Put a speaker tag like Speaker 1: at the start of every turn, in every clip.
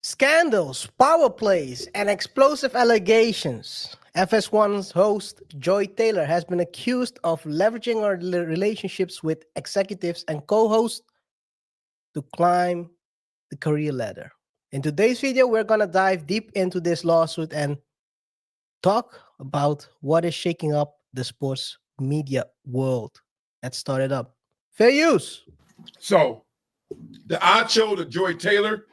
Speaker 1: Scandals, power plays, and explosive allegations. FS1's host, Joy Taylor, has been accused of leveraging her relationships with executives and co hosts to climb the career ladder. In today's video, we're going to dive deep into this lawsuit and talk about what is shaking up the sports media world. Let's start it up. Fair use.
Speaker 2: So, the Acho, the Joy Taylor,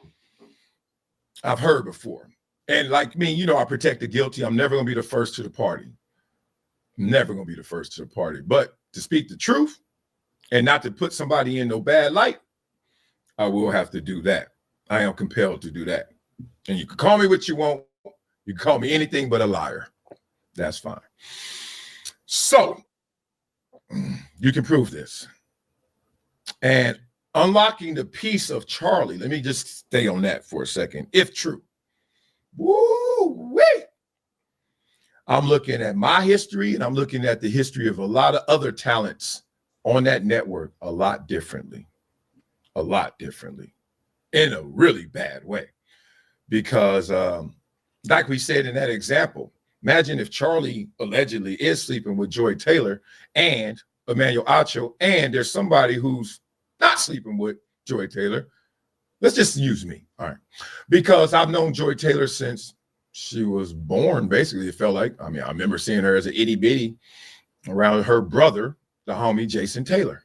Speaker 2: I've heard before. And like me, you know, I protect the guilty. I'm never going to be the first to the party. Never going to be the first to the party. But to speak the truth and not to put somebody in no bad light, I will have to do that. I am compelled to do that. And you can call me what you want. You can call me anything but a liar. That's fine. So, you can prove this. And unlocking the piece of Charlie, let me just stay on that for a second, if true. Woo-wee! I'm looking at my history and I'm looking at the history of a lot of other talents on that network a lot differently, in a really bad way. Because like we said in that example, imagine if Charlie allegedly is sleeping with Joy Taylor and Emmanuel Acho, and there's somebody who's not sleeping with Joy Taylor. Let's just use me, all right? Because I've known Joy Taylor since she was born, basically, it felt like. I mean, I remember seeing her as an itty bitty around her brother, the homie Jason Taylor.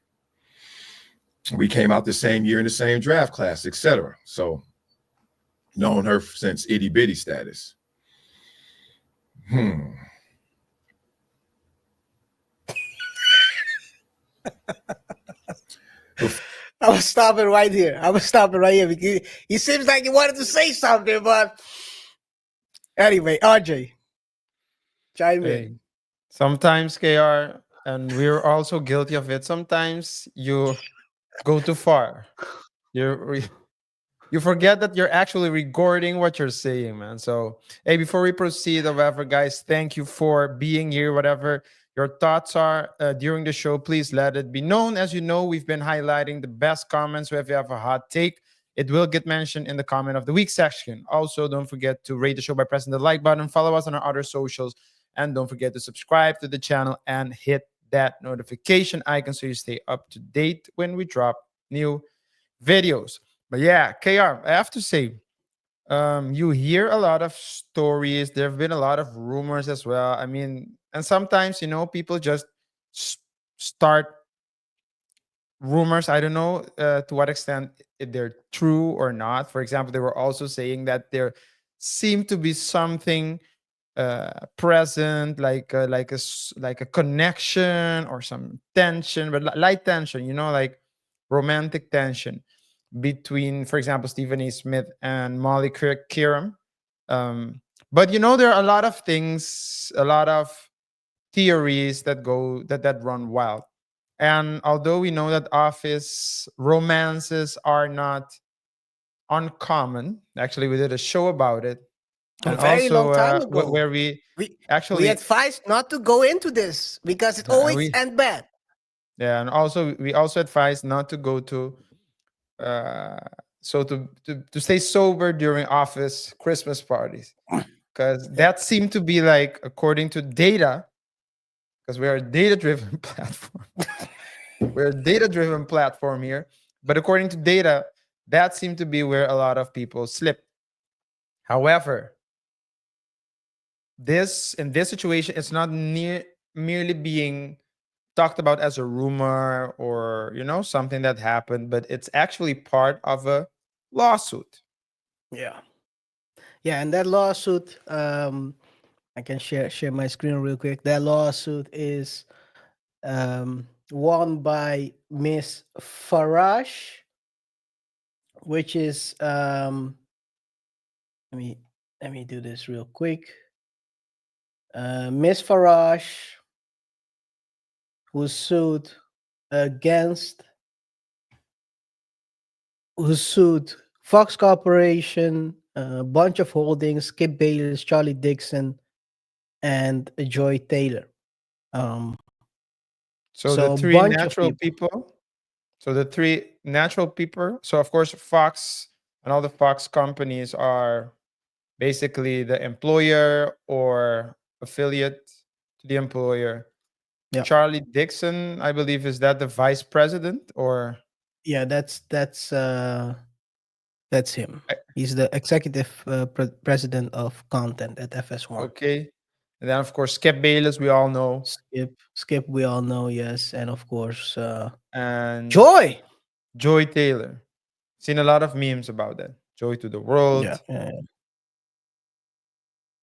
Speaker 2: We came out the same year in the same draft class, etc. So, known her since itty bitty status.
Speaker 1: I was stopping right here. Because he seems like he wanted to say something, but anyway, RJ, chime in.
Speaker 3: Sometimes KR, and we're also guilty of it. Sometimes you go too far. You forget that you're actually recording what you're saying, man. So, hey, before we proceed, however, guys, thank you for being here. Whatever your thoughts are during the show, please let it be known. As you know, we've been highlighting the best comments. So if you have a hot take, it will get mentioned in the comment of the week section. Also, don't forget to rate the show by pressing the like button. Follow us on our other socials. And don't forget to subscribe to the channel and hit that notification icon so you stay up to date when we drop new videos. But yeah, KR, I have to say, you hear a lot of stories. There have been a lot of rumors as well. I mean, and sometimes, people just start rumors. I don't know to what extent if they're true or not. For example, they were also saying that there seemed to be something present, like like a connection or some tension, but light tension, like romantic tension between, for example, Stephen A. Smith and Molly Kiram. But there are a lot of things, a lot of theories that run wild. And although we know that office romances are not uncommon, actually, we did a show about it,
Speaker 1: A
Speaker 3: and
Speaker 1: very
Speaker 3: also
Speaker 1: long time ago.
Speaker 3: where we
Speaker 1: We
Speaker 3: actually
Speaker 1: advised not to go into this because it always ends bad.
Speaker 3: yeah, and also we also advise not to go to so to stay sober during office Christmas parties, because that seemed to be, like, according to data, because we are a data-driven platform. We're a data-driven platform here, but according to data, that seemed to be where a lot of people slip. However, in this situation, it's not merely being talked about as a rumor or something that happened, but it's actually part of a lawsuit.
Speaker 1: Yeah, and that lawsuit, I can share my screen real quick. That lawsuit is won by Miss Farage, which is let me do this real quick. Miss Farage, who sued Fox Corporation, a bunch of holdings, Skip Bayless, Charlie Dixon, and Joy Taylor.
Speaker 3: So the three natural people. So the three natural people. So of course, Fox and all the Fox companies are basically the employer or affiliate to the employer.
Speaker 1: Yeah.
Speaker 3: Charlie Dixon, I believe, is that the vice president or?
Speaker 1: Yeah, that's him.
Speaker 3: I-
Speaker 1: He's the executive president of content at FS1.
Speaker 3: Okay. And then, of course, Skip Bayless, we all know.
Speaker 1: Skip, we all know, yes, and of course,
Speaker 3: And
Speaker 1: Joy.
Speaker 3: Joy Taylor. Seen a lot of memes about that. Joy to the world.
Speaker 1: Yeah.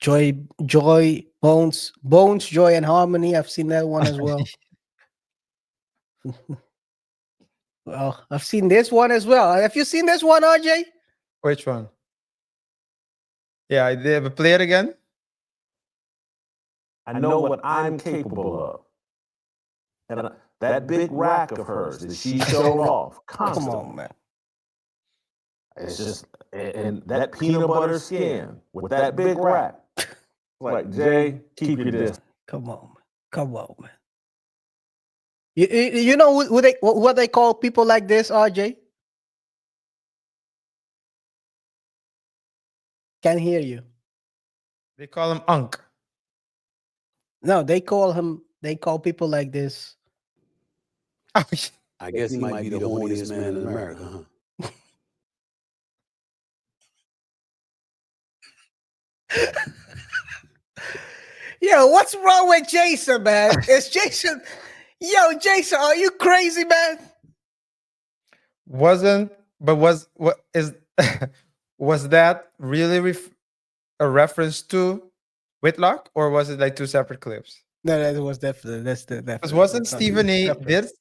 Speaker 1: Joy, Bones, Joy, and Harmony. I've seen that one as well. Well, I've seen this one as well. Have you seen this one, RJ?
Speaker 3: Which one? Yeah, I did. But play it again.
Speaker 4: I know what I'm capable of. And that big rack of hers that she showed off
Speaker 1: Come
Speaker 4: constantly.
Speaker 1: on, man.
Speaker 4: It's just, and that peanut butter skin with that big rack. Like, Jay, keep your distance.
Speaker 1: Come on, man. You know what they call people like this, RJ? Can't hear you.
Speaker 3: They call him Unk.
Speaker 1: No, they call people like this.
Speaker 3: Oh,
Speaker 5: I guess he might be the horniest man in America, huh?
Speaker 1: Yo, what's wrong with Jason, man? Is Jason? Yo, Jason, are you crazy, man?
Speaker 3: was what is was that really a reference to Whitlock, or was it like two separate clips?
Speaker 1: No, that was definitely
Speaker 3: Because
Speaker 1: definitely.
Speaker 3: wasn't Stephen A.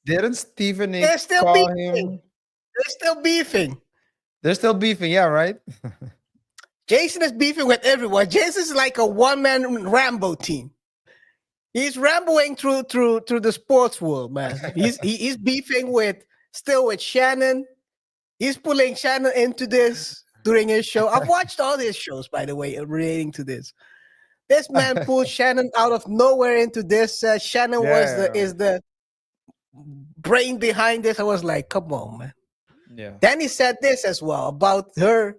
Speaker 3: Didn't Stephen A.
Speaker 1: They're still
Speaker 3: call
Speaker 1: beefing.
Speaker 3: him?
Speaker 1: They're still beefing.
Speaker 3: They're still beefing, yeah, right?
Speaker 1: Jason is beefing with everyone. Jason's like a one-man Rambo team. He's ramboing through the sports world, man. He's beefing with Shannon. He's pulling Shannon into this during his show. I've watched all his shows, by the way, relating to this. This man pulled Shannon out of nowhere into this. Shannon is the brain behind this. I was like, come on, man.
Speaker 3: Yeah.
Speaker 1: Then he said this as well about her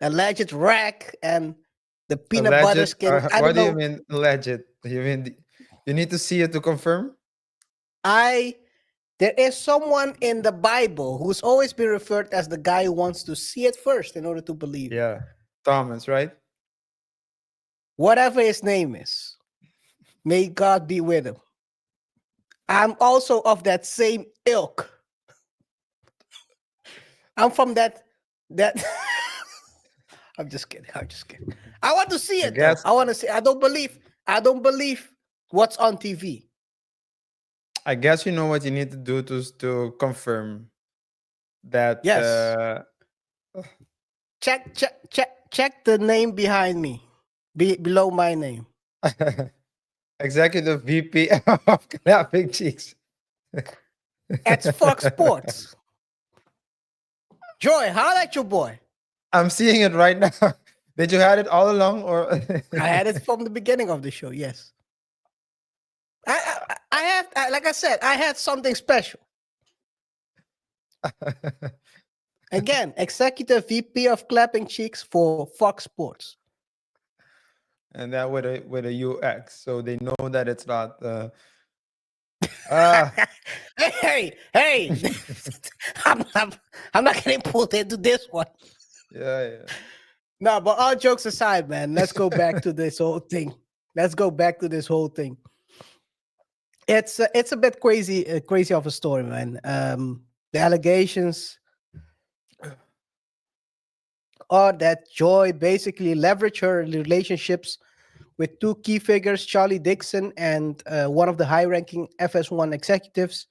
Speaker 1: alleged rack, and the peanut butter skin.
Speaker 3: What do you mean alleged? You mean you need to see it to confirm?
Speaker 1: There is someone in the Bible who's always been referred as the guy who wants to see it first in order to believe.
Speaker 3: Yeah, Thomas, right?
Speaker 1: Whatever his name is, may God be with him. I'm also of that same ilk. I'm from that. I'm just kidding. I want to see it. I want to see. I don't believe what's on TV.
Speaker 3: I guess you know what you need to do to confirm that.
Speaker 1: Yes. Check the name behind me, below my name.
Speaker 3: Executive VP of Clapping Cheeks.
Speaker 1: It's Fox Sports. Joy, holla at your boy.
Speaker 3: I'm seeing it right now. Did you have it all along, or?
Speaker 1: I had it from the beginning of the show. Yes. I have, like I said, I had something special. Again, executive VP of Clapping Cheeks for Fox Sports.
Speaker 3: And that with a UX, so they know that it's not.
Speaker 1: Hey! I'm not getting pulled into this one.
Speaker 3: Yeah.
Speaker 1: No, but all jokes aside, man, let's go back to this whole thing. It's a bit crazy of a story, man. The allegations are that Joy basically leveraged her relationships with two key figures, Charlie Dixon and one of the high-ranking FS1 executives,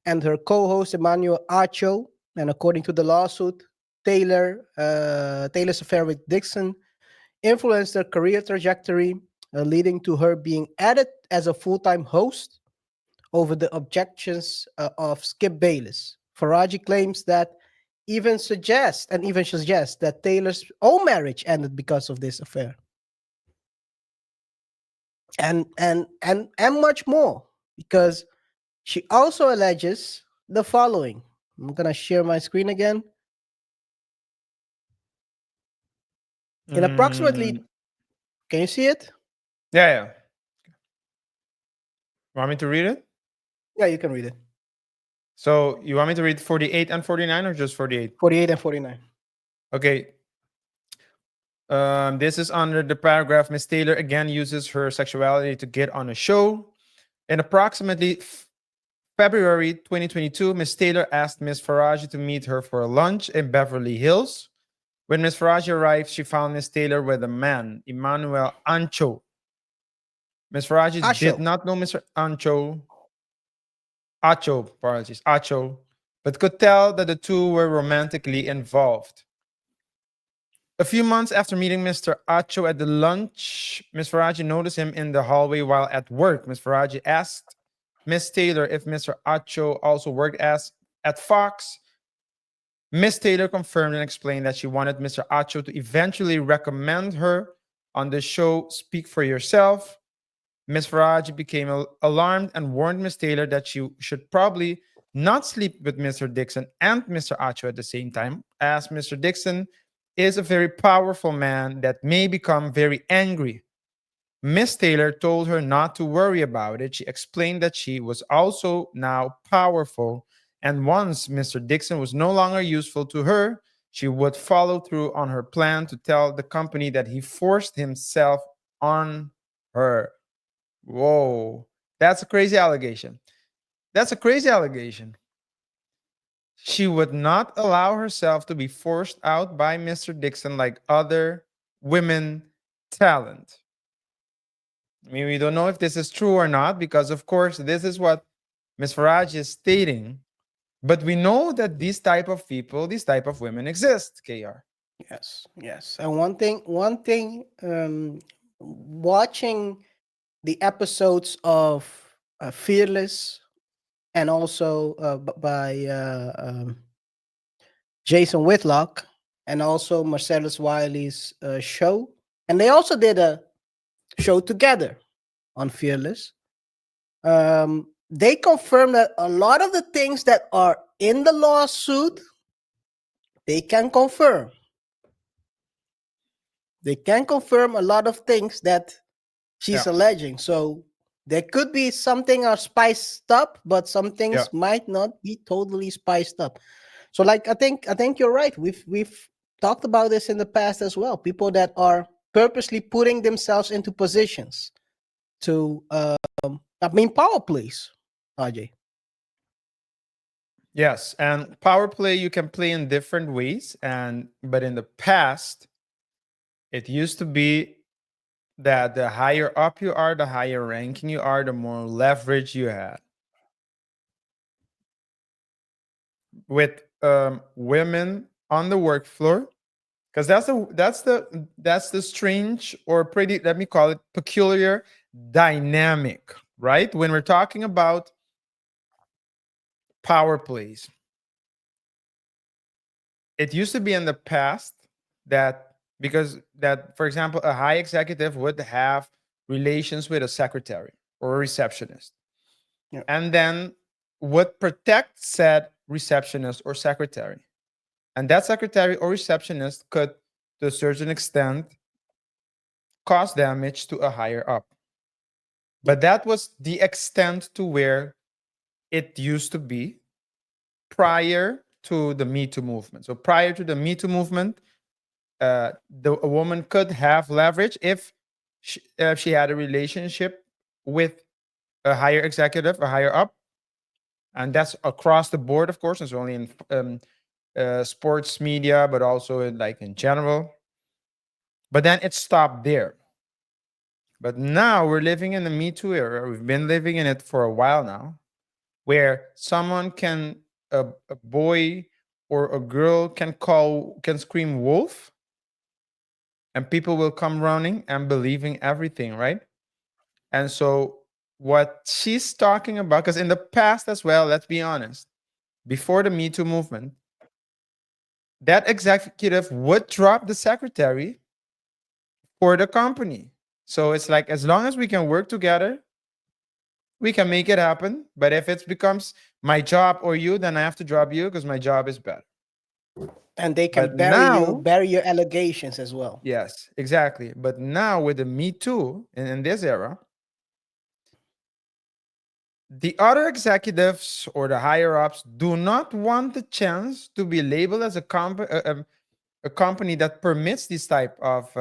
Speaker 1: and her co-host Emmanuel Acho. And according to the lawsuit, Taylor's affair with Dixon influenced her career trajectory, leading to her being added as a full-time host over the objections of Skip Bayless. Faraji claims that even suggests that Taylor's own marriage ended because of this affair. And much more, because she also alleges the following. I'm gonna share my screen again. In approximately, can you see it?
Speaker 3: Yeah. Want me to read it?
Speaker 1: Yeah, you can read it.
Speaker 3: So you want me to read 48 and 49 or just 48?
Speaker 1: 48 and 49.
Speaker 3: Okay. This is under the paragraph. Miss Taylor again uses her sexuality to get on a show. In approximately February 2022, Miss Taylor asked Miss Faraji to meet her for a lunch in Beverly Hills. When Miss Faraji arrived, she found Miss Taylor with a man, Emmanuel Ancho. Miss Faraji did
Speaker 1: Asho.
Speaker 3: not know Mr. Acho, but could tell that the two were romantically involved. A few months after meeting Mr. Acho at the lunch, Miss Faraji noticed him in the hallway while at work. Miss Faraji asked Miss Taylor if Mr. Acho also worked at Fox. Miss Taylor confirmed and explained that she wanted Mr. Acho to eventually recommend her on the show Speak for Yourself. Miss Faraji became alarmed and warned Miss Taylor that she should probably not sleep with Mr. Dixon and Mr. Acho at the same time, as Mr. Dixon is a very powerful man that may become very angry. Miss Taylor told her not to worry about it. She explained that she was also now powerful, and once Mr. Dixon was no longer useful to her, she would follow through on her plan to tell the company that he forced himself on her. Whoa, that's a crazy allegation. That's a crazy allegation. She would not allow herself to be forced out by Mr. Dixon like other women talent. I mean, we don't know if this is true or not because, of course, this is what Ms. Farage is stating. But we know that these type of people, these type of women exist, KR.
Speaker 1: Yes. And one thing, watching the episodes of Fearless and also by Jason Whitlock and also Marcellus Wiley's show, and they also did a show together on Fearless. They confirmed that a lot of the things that are in the lawsuit, they can confirm. They can confirm a lot of things that she's alleging. So there could be something spiced up, but some things might not be totally spiced up. So, like, I think you're right. We've talked about this in the past as well. People that are purposely putting themselves into positions to, power plays, RJ.
Speaker 3: Yes, and power play you can play in different ways, but in the past, it used to be that the higher up you are, the higher ranking you are, the more leverage you had. With women on the work floor, because that's the strange or pretty, let me call it, peculiar dynamic, right? When we're talking about power plays, it used to be in the past that for example, a high executive would have relations with a secretary or a receptionist, and then would protect said receptionist or secretary, and that secretary or receptionist could, to a certain extent, cause damage to a higher up. But that was the extent to where it used to be prior to the Me Too movement. So prior to the Me Too movement, a woman could have leverage if she had a relationship with a higher executive, a higher up, and that's across the board, of course. It's only in sports media, but also in general. But then it stopped there. But now we're living in the Me Too era. We've been living in it for a while now, where someone a boy or a girl can scream wolf, and people will come running and believing everything, right? And so what she's talking about, because in the past as well, let's be honest, before the Me Too movement, that executive would drop the secretary for the company. So it's like, as long as we can work together, we can make it happen. But if it becomes my job or you, then I have to drop you because my job is better.
Speaker 1: And they can
Speaker 3: But
Speaker 1: bury
Speaker 3: now,
Speaker 1: your allegations as well.
Speaker 3: yes, exactly. But now with the Me Too in this era, the other executives or the higher ups do not want the chance to be labeled as a company that permits this type of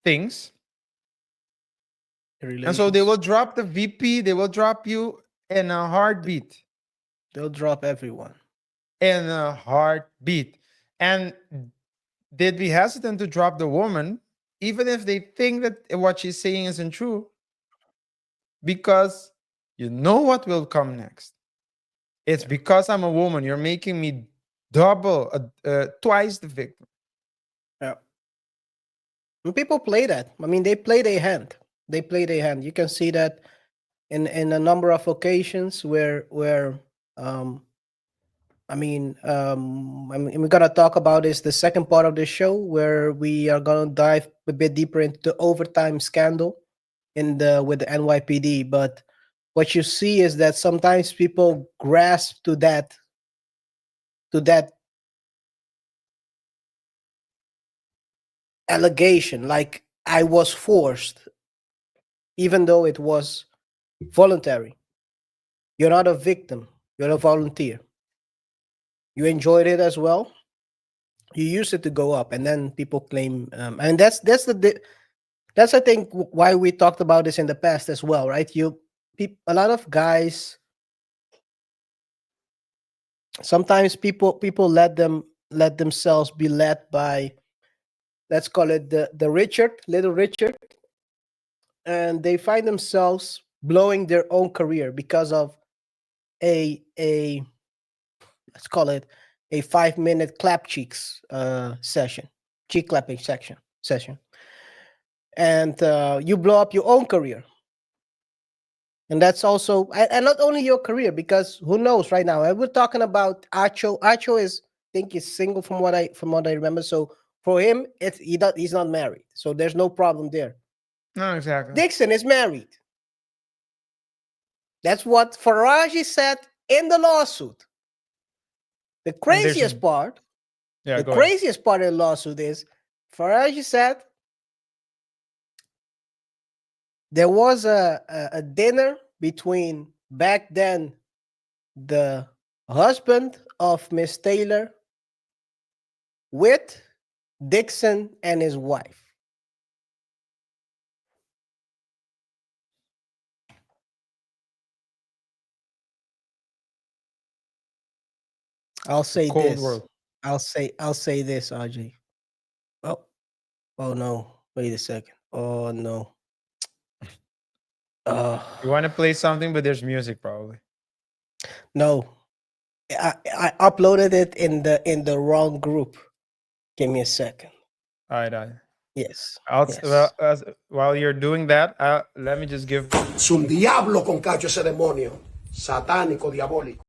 Speaker 3: things. And so they will drop the VP, they will drop you in a heartbeat.
Speaker 1: They'll drop everyone.
Speaker 3: In a heartbeat. And they'd be hesitant to drop the woman, even if they think that what she's saying isn't true, because you know what will come next. It's because I'm a woman. You're making me twice the victim.
Speaker 1: Yeah. And people play that. I mean, they play their hand. They play their hand. You can see that in a number of occasions where I mean, we're gonna talk about this the second part of the show where we are gonna dive a bit deeper into the overtime scandal with the NYPD. But what you see is that sometimes people grasp to that allegation, like I was forced, even though it was voluntary. You're not a victim. You're a volunteer. You enjoyed it as well. You used it to go up, and then people claim, and that's I think why we talked about this in the past as well, right? A lot of guys. Sometimes people let themselves be led by, let's call it the little Richard, and they find themselves blowing their own career because of a let's call it a 5-minute clap cheeks session, cheek clapping session, and you blow up your own career. And that's also, and not only your career, because who knows right now. And we're talking about Acho. Acho is, I think, he's single from what I remember. So for him, he's not married, so there's no problem there.
Speaker 3: No, exactly.
Speaker 1: Dixon is married. That's what Faraji said in the lawsuit. The craziest part, craziest part of the lawsuit is Faraji said there was a dinner between, back then, the husband of Miss Taylor with Dixon and his wife. I'll say this.
Speaker 3: World.
Speaker 1: I'll say this, RJ. Oh no! Wait a second. Oh no.
Speaker 3: You want to play something, but there's music probably.
Speaker 1: No. I uploaded it in the wrong group. Give me a second.
Speaker 3: All right.
Speaker 1: Yes.
Speaker 3: While you're doing that, let me just give.
Speaker 5: Es un diablo con cacho ese demonio. Satánico, diabólico.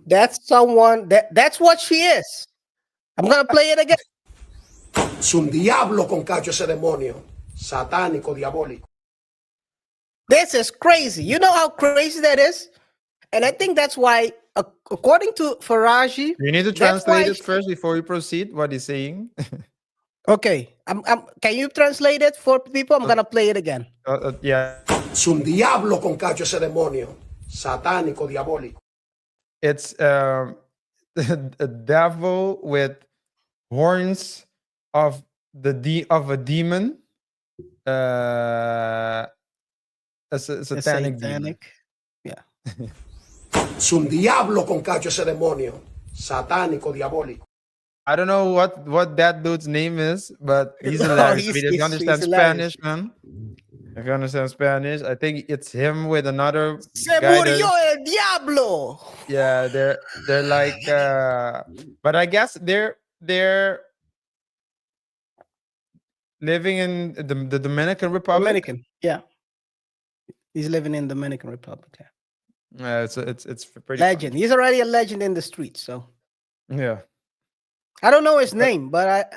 Speaker 1: That's someone that's what she is. I'm gonna play it again.
Speaker 5: Es un diablo con cacho ese demonio. Satánico, diabólico.
Speaker 1: This is crazy. You know how crazy that is? And I think that's why, according to Faraji,
Speaker 3: you need to translate it first before you proceed. What he's saying.
Speaker 1: Okay, can you translate it for people? I'm gonna play it again.
Speaker 3: Yeah.
Speaker 5: Es un diablo con cacho ese demonio. Satánico, diabólico.
Speaker 3: It's a devil with horns of a demon. A satanic demon.
Speaker 1: Yeah.
Speaker 5: Es un diablo con cacho ese demonio. Satánico, diabólico.
Speaker 3: I don't know what that dude's name is, but he's hilarious. If you understand Spanish, man. If you understand Spanish, I think it's him with another
Speaker 1: Se
Speaker 3: guy.
Speaker 1: murió el diablo.
Speaker 3: Yeah, they're like, but I guess they're living in the Dominican Republic.
Speaker 1: Dominican, yeah. He's living in Dominican Republic.
Speaker 3: Yeah, it's pretty
Speaker 1: legend.
Speaker 3: funny.
Speaker 1: He's already a legend in the streets. So
Speaker 3: yeah,
Speaker 1: I don't know his name, but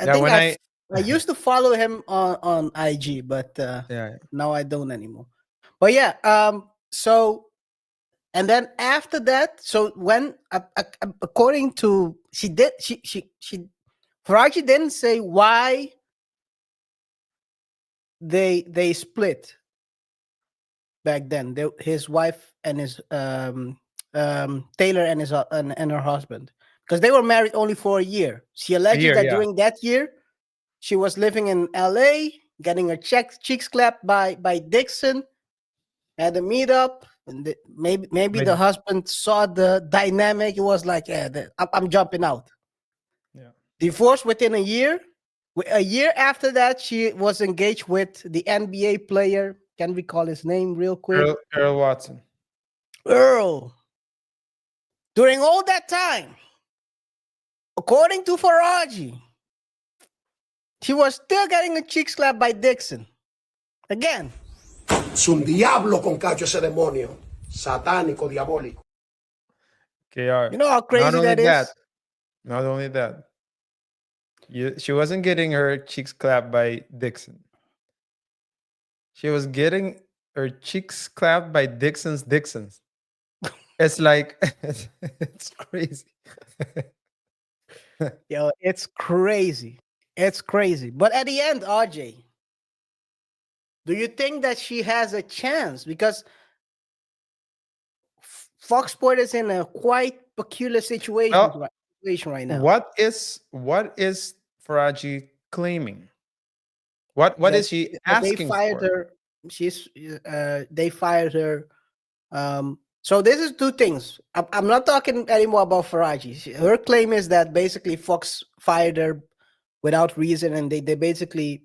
Speaker 1: I
Speaker 3: Yeah,
Speaker 1: think
Speaker 3: when
Speaker 1: I used to follow him on IG, but
Speaker 3: yeah,
Speaker 1: now I don't anymore. But yeah, so and then after that, so when according to she Faraji didn't say why they split back then. His wife and his Taylor and his and her husband, because they were married only for a year. She
Speaker 3: a
Speaker 1: alleges
Speaker 3: year,
Speaker 1: that
Speaker 3: yeah.
Speaker 1: during that year she was living in LA, getting her cheeks clapped by Dixon at a meetup. And maybe the
Speaker 3: Maybe.
Speaker 1: husband saw the dynamic. It was like, yeah, I'm jumping out.
Speaker 3: Yeah.
Speaker 1: Divorced within a year. A year after that, she was engaged with the NBA player. Can we call his name real quick?
Speaker 3: Earl Watson.
Speaker 1: Earl. During all that time, according to Faraji, she was still getting a cheek slap by Dixon. Again.
Speaker 5: Es un diablo con cacho ese demonio. Satánico, diabólico.
Speaker 3: KR.
Speaker 1: You know how
Speaker 3: Not
Speaker 1: crazy
Speaker 3: only
Speaker 1: that
Speaker 3: that,
Speaker 1: is?
Speaker 3: not only that. She wasn't getting her cheeks clapped by Dixon. She was getting her cheeks clapped by Dixon's. It's like it's crazy.
Speaker 1: Yo, it's crazy. It's crazy. But at the end, RJ, do you think that she has a chance? Because Fox Sport is in a quite peculiar situation
Speaker 3: Well,
Speaker 1: right now.
Speaker 3: what is Faraji claiming? What
Speaker 1: That
Speaker 3: is she
Speaker 1: they
Speaker 3: asking
Speaker 1: fired
Speaker 3: for?
Speaker 1: her. They fired her. So this is two things. I'm not talking anymore about Faraji. Her claim is that basically Fox fired her without reason, and they basically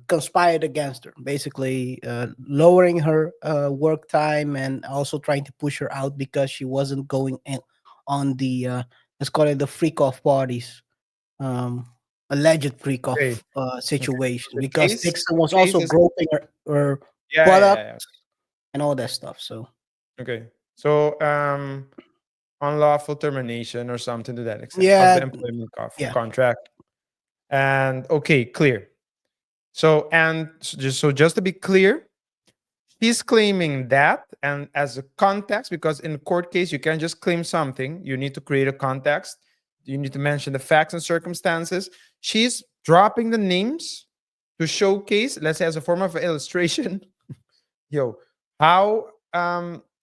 Speaker 1: conspired against her, basically lowering her work time and also trying to push her out because she wasn't going in on the let's call it the freak off parties, alleged freak
Speaker 3: Okay.
Speaker 1: off situation,
Speaker 3: The
Speaker 1: because
Speaker 3: case
Speaker 1: Dixon
Speaker 3: the
Speaker 1: was
Speaker 3: case
Speaker 1: also
Speaker 3: is
Speaker 1: groping her
Speaker 3: yeah, yeah,
Speaker 1: buttocks
Speaker 3: yeah, yeah.
Speaker 1: and all that stuff. So
Speaker 3: Okay. So unlawful termination or something to that extent of the
Speaker 1: yeah,
Speaker 3: employment
Speaker 1: yeah,
Speaker 3: contract. And okay, clear. So and just to be clear, he's claiming that, and as a context, because in a court case you can't just claim something, you need to create a context, you need to mention the facts and circumstances. She's dropping the names to showcase, let's say as a form of illustration, yo, how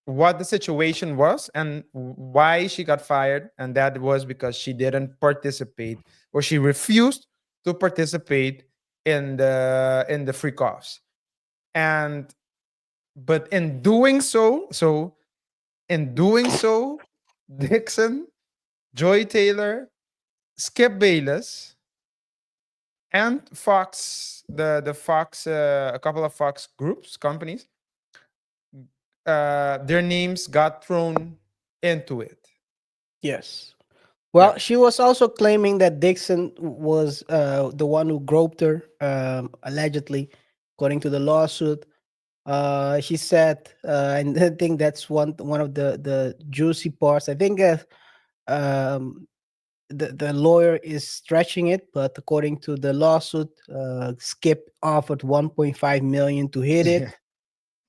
Speaker 3: what the situation was and why she got fired, and that was because she didn't participate, or she refused to participate in the freak offs. And but in doing so, Dixon, Joy Taylor, Skip Bayless, and Fox, the Fox, a couple of Fox groups, companies, their names got thrown into it.
Speaker 1: yes.
Speaker 3: Yeah.
Speaker 1: Well, she was also claiming that Dixon was the one who groped her, allegedly, according to the lawsuit. She said, and I think that's one of the juicy parts. I think um, the lawyer is stretching it, but according to the lawsuit, Skip offered 1.5 million to hit
Speaker 3: Yeah.
Speaker 1: it.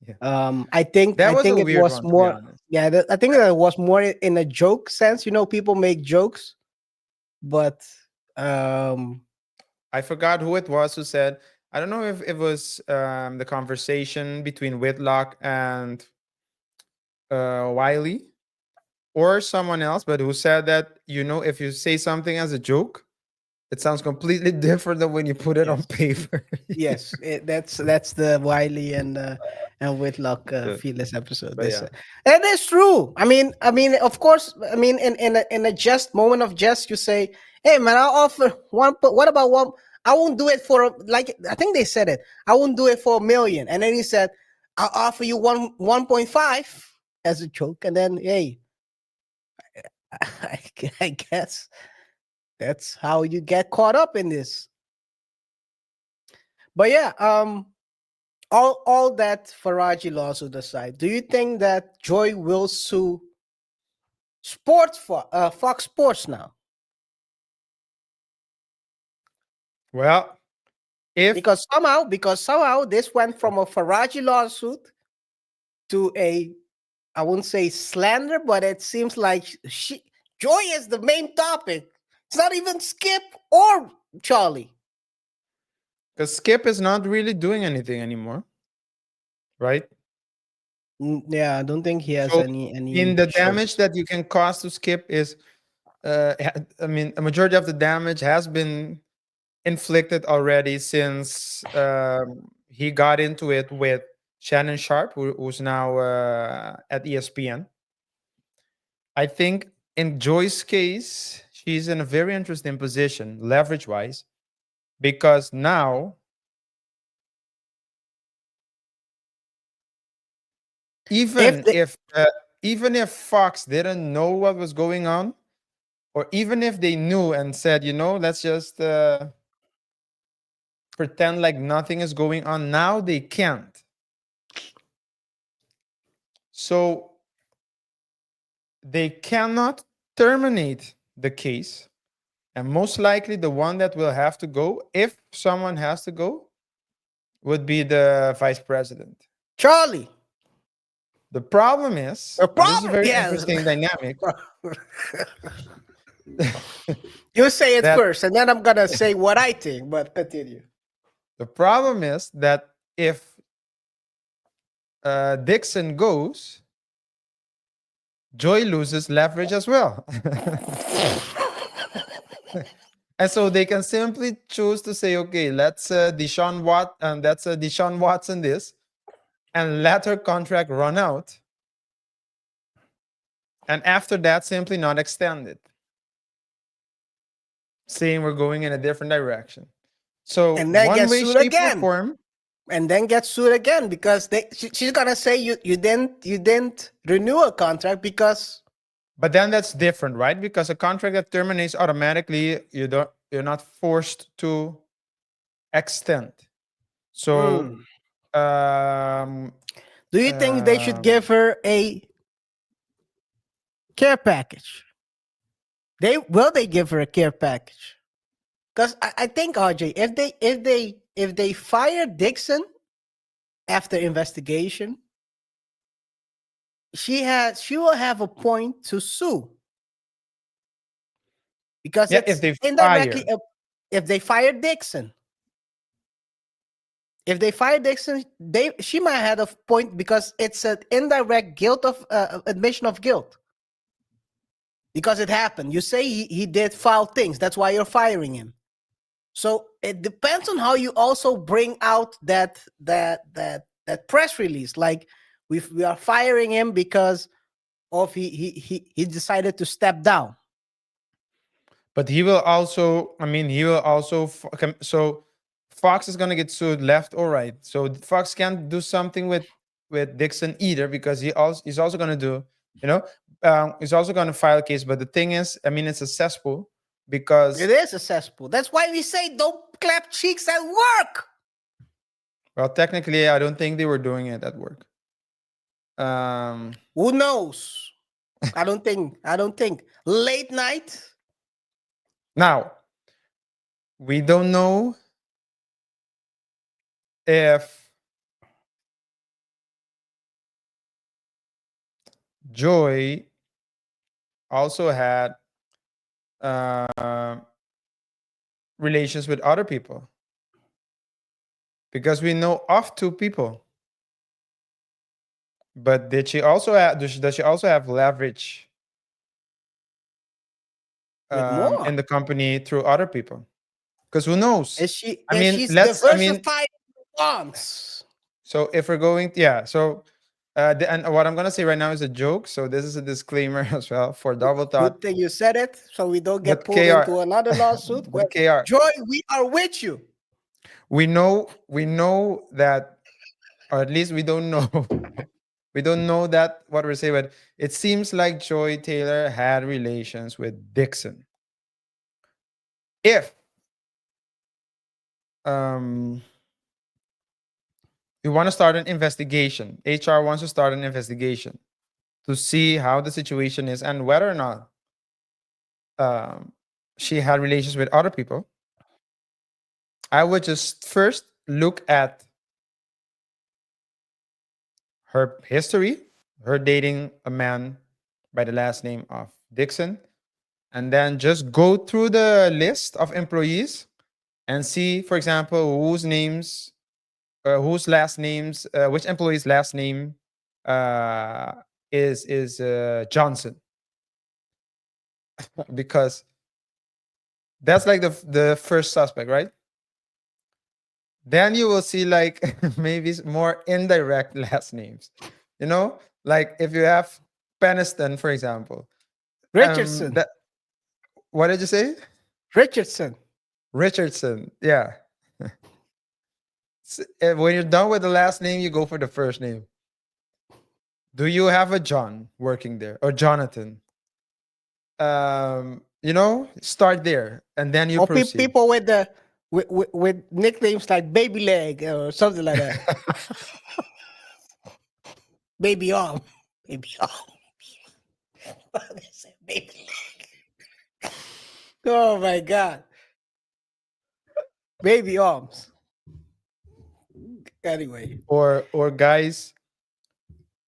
Speaker 3: Yeah.
Speaker 1: I think
Speaker 3: That was a
Speaker 1: it
Speaker 3: weird
Speaker 1: was
Speaker 3: one, to be
Speaker 1: more.
Speaker 3: honest.
Speaker 1: Yeah, I think that it was more in a joke sense. You know, people make jokes, but
Speaker 3: I forgot who it was who said, I don't know if it was the conversation between Whitlock and Wiley or someone else, but who said that, if you say something as a joke, it sounds completely different than when you put it on
Speaker 1: yes.
Speaker 3: paper.
Speaker 1: Yes, that's the Wiley and Whitlock
Speaker 3: So,
Speaker 1: fearless episode.
Speaker 3: but
Speaker 1: This
Speaker 3: yeah.
Speaker 1: and it's true. I mean, of course. I mean, in a just moment of jest, you say, "Hey, man, I'll offer one. But what about one? I won't do it for like I think they said it. I won't do it for 1 million." And then he said, "I'll offer you 1.5 as a joke." And then, hey, I guess that's how you get caught up in this. But yeah, all that Faraji lawsuit aside, do you think that Joy will sue Fox Sports now?
Speaker 3: Well, if
Speaker 1: because somehow this went from a Faraji lawsuit to a, I wouldn't say slander, but it seems like Joy is the main topic. It's not even Skip or Charlie.
Speaker 3: because Skip is not really doing anything anymore, right?
Speaker 1: Yeah, I don't think he has
Speaker 3: So,
Speaker 1: any.
Speaker 3: in the damage
Speaker 1: shows.
Speaker 3: that you can cause to Skip is, I mean, a majority of the damage has been inflicted already since he got into it with Shannon Sharp, who's now at ESPN. I think in Joy's case, she's in a very interesting position, leverage wise, because now, even
Speaker 1: they-
Speaker 3: if even if Fox didn't know what was going on, or even if they knew and said, let's just pretend like nothing is going on, now they can't. So they cannot terminate the case. And most likely the one that will have to go, if someone has to go, would be the vice president.
Speaker 1: Charlie.
Speaker 3: The problem is,
Speaker 1: The
Speaker 3: and this is a
Speaker 1: problem,
Speaker 3: very
Speaker 1: yes.
Speaker 3: interesting dynamic.
Speaker 1: You say it
Speaker 3: that
Speaker 1: first, and then I'm gonna say what I think. But continue.
Speaker 3: The problem is that if Dixon goes, Joy loses leverage as well. And so they can simply choose to say, okay, let's Deshaun Watson this, and let her contract run out. And after that, simply not extend it, saying we're going in a different direction. So
Speaker 1: And then
Speaker 3: one
Speaker 1: get
Speaker 3: way,
Speaker 1: sued
Speaker 3: shape, or
Speaker 1: again.
Speaker 3: form,
Speaker 1: And then get sued again because she's gonna say you didn't renew a contract because.
Speaker 3: but then that's different, right? Because a contract that terminates automatically, you're not forced to extend. So,
Speaker 1: Do you think they should give her a care package? They give her a care package? Because I think, RJ, if they fire Dixon after investigation, she will have a point to sue. Because
Speaker 3: yeah,
Speaker 1: it's
Speaker 3: if they
Speaker 1: indirectly
Speaker 3: fire,
Speaker 1: if they fire Dixon. If they fire Dixon, she might have a point because it's an indirect guilt of admission of guilt. Because it happened. You say he did foul things. That's why you're firing him. So it depends on how you also bring out that press release. Like we are firing him because of he decided to step down.
Speaker 3: but he will also, so Fox is going to get sued left or right. So Fox can't do something with Dixon either, because he's also going to do, he's also going to file a case. But the thing is, it's a cesspool, because
Speaker 1: It is a cesspool. That's why we say don't clap cheeks at work.
Speaker 3: well, technically, I don't think they were doing it at work.
Speaker 1: Who knows? I don't think. Late night.
Speaker 3: Now, we don't know if Joy also had relations with other people, because we know of two people. But does she also have leverage
Speaker 1: With more.
Speaker 3: in the company through other people? Because who knows?
Speaker 1: Is she?
Speaker 3: I mean,
Speaker 1: She's
Speaker 3: let's.
Speaker 1: diversified wants.
Speaker 3: So if we're going, yeah. So, and what I'm gonna say right now is a joke. So this is a disclaimer as well for Double Thought.
Speaker 1: Good thing you said it, so we don't get
Speaker 3: But
Speaker 1: pulled
Speaker 3: KR,
Speaker 1: into another lawsuit.
Speaker 3: but KR,
Speaker 1: Joy, we are with you.
Speaker 3: we know that, or at least we don't know. We don't know that what we're saying, but it seems like Joy Taylor had relations with Dixon. If we want to start an investigation, HR wants to start an investigation to see how the situation is and whether or not she had relations with other people. I would just first look at her history, her dating a man by the last name of Dixon, and then just go through the list of employees and see, for example, whose last names, which employee's last name is Johnson, because that's like the first suspect, right? Then you will see like maybe more indirect last names. You know, like if you have Peniston, for example.
Speaker 1: Richardson.
Speaker 3: That, what did you say?
Speaker 1: Richardson.
Speaker 3: Richardson. Yeah. When you're done with the last name, you go for the first name. Do you have a John working there or Jonathan? Start there and then you
Speaker 1: Or
Speaker 3: proceed.
Speaker 1: people with the with nicknames like Baby Leg or something like that. Baby Arm. Baby Arm. Baby Leg. Oh my God. Baby Arms. Anyway.
Speaker 3: Or guys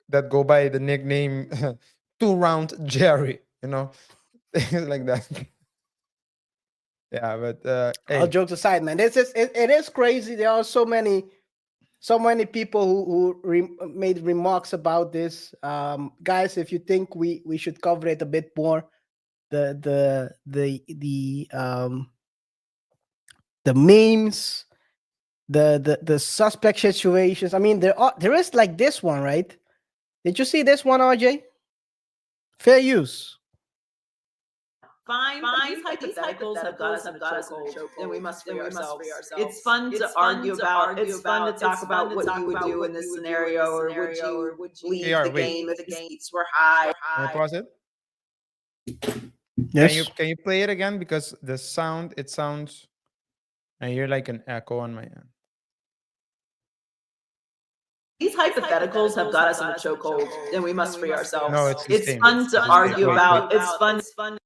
Speaker 3: that go by the nickname 2-round Jerry, things like that. Yeah, but
Speaker 1: All
Speaker 3: hey,
Speaker 1: jokes aside, man, it is crazy. There are so many people who made remarks about this. Guys, if you think we should cover it a bit more, the memes, the suspect situations. I mean, there is like this one, right? Did you see this one, RJ? Fair use.
Speaker 6: Fine. These hypotheticals have got us in a chokehold, and we must free ourselves. It's fun to argue about. It's fun to talk about what you would do in this scenario, or would you leave
Speaker 3: KaiR,
Speaker 6: the
Speaker 3: wait.
Speaker 6: game if the seats were high?
Speaker 3: can I pause it?
Speaker 1: Yes.
Speaker 3: Can you play it again, because the sound, it sounds, I hear like an echo on my end.
Speaker 6: These hypotheticals have got us in a chokehold, and we must free ourselves.
Speaker 3: No, it's the
Speaker 6: It's
Speaker 3: same.
Speaker 6: fun
Speaker 3: It's
Speaker 6: to
Speaker 3: the same.
Speaker 6: argue
Speaker 3: Wait,
Speaker 6: about.
Speaker 3: wait.
Speaker 6: It's fun.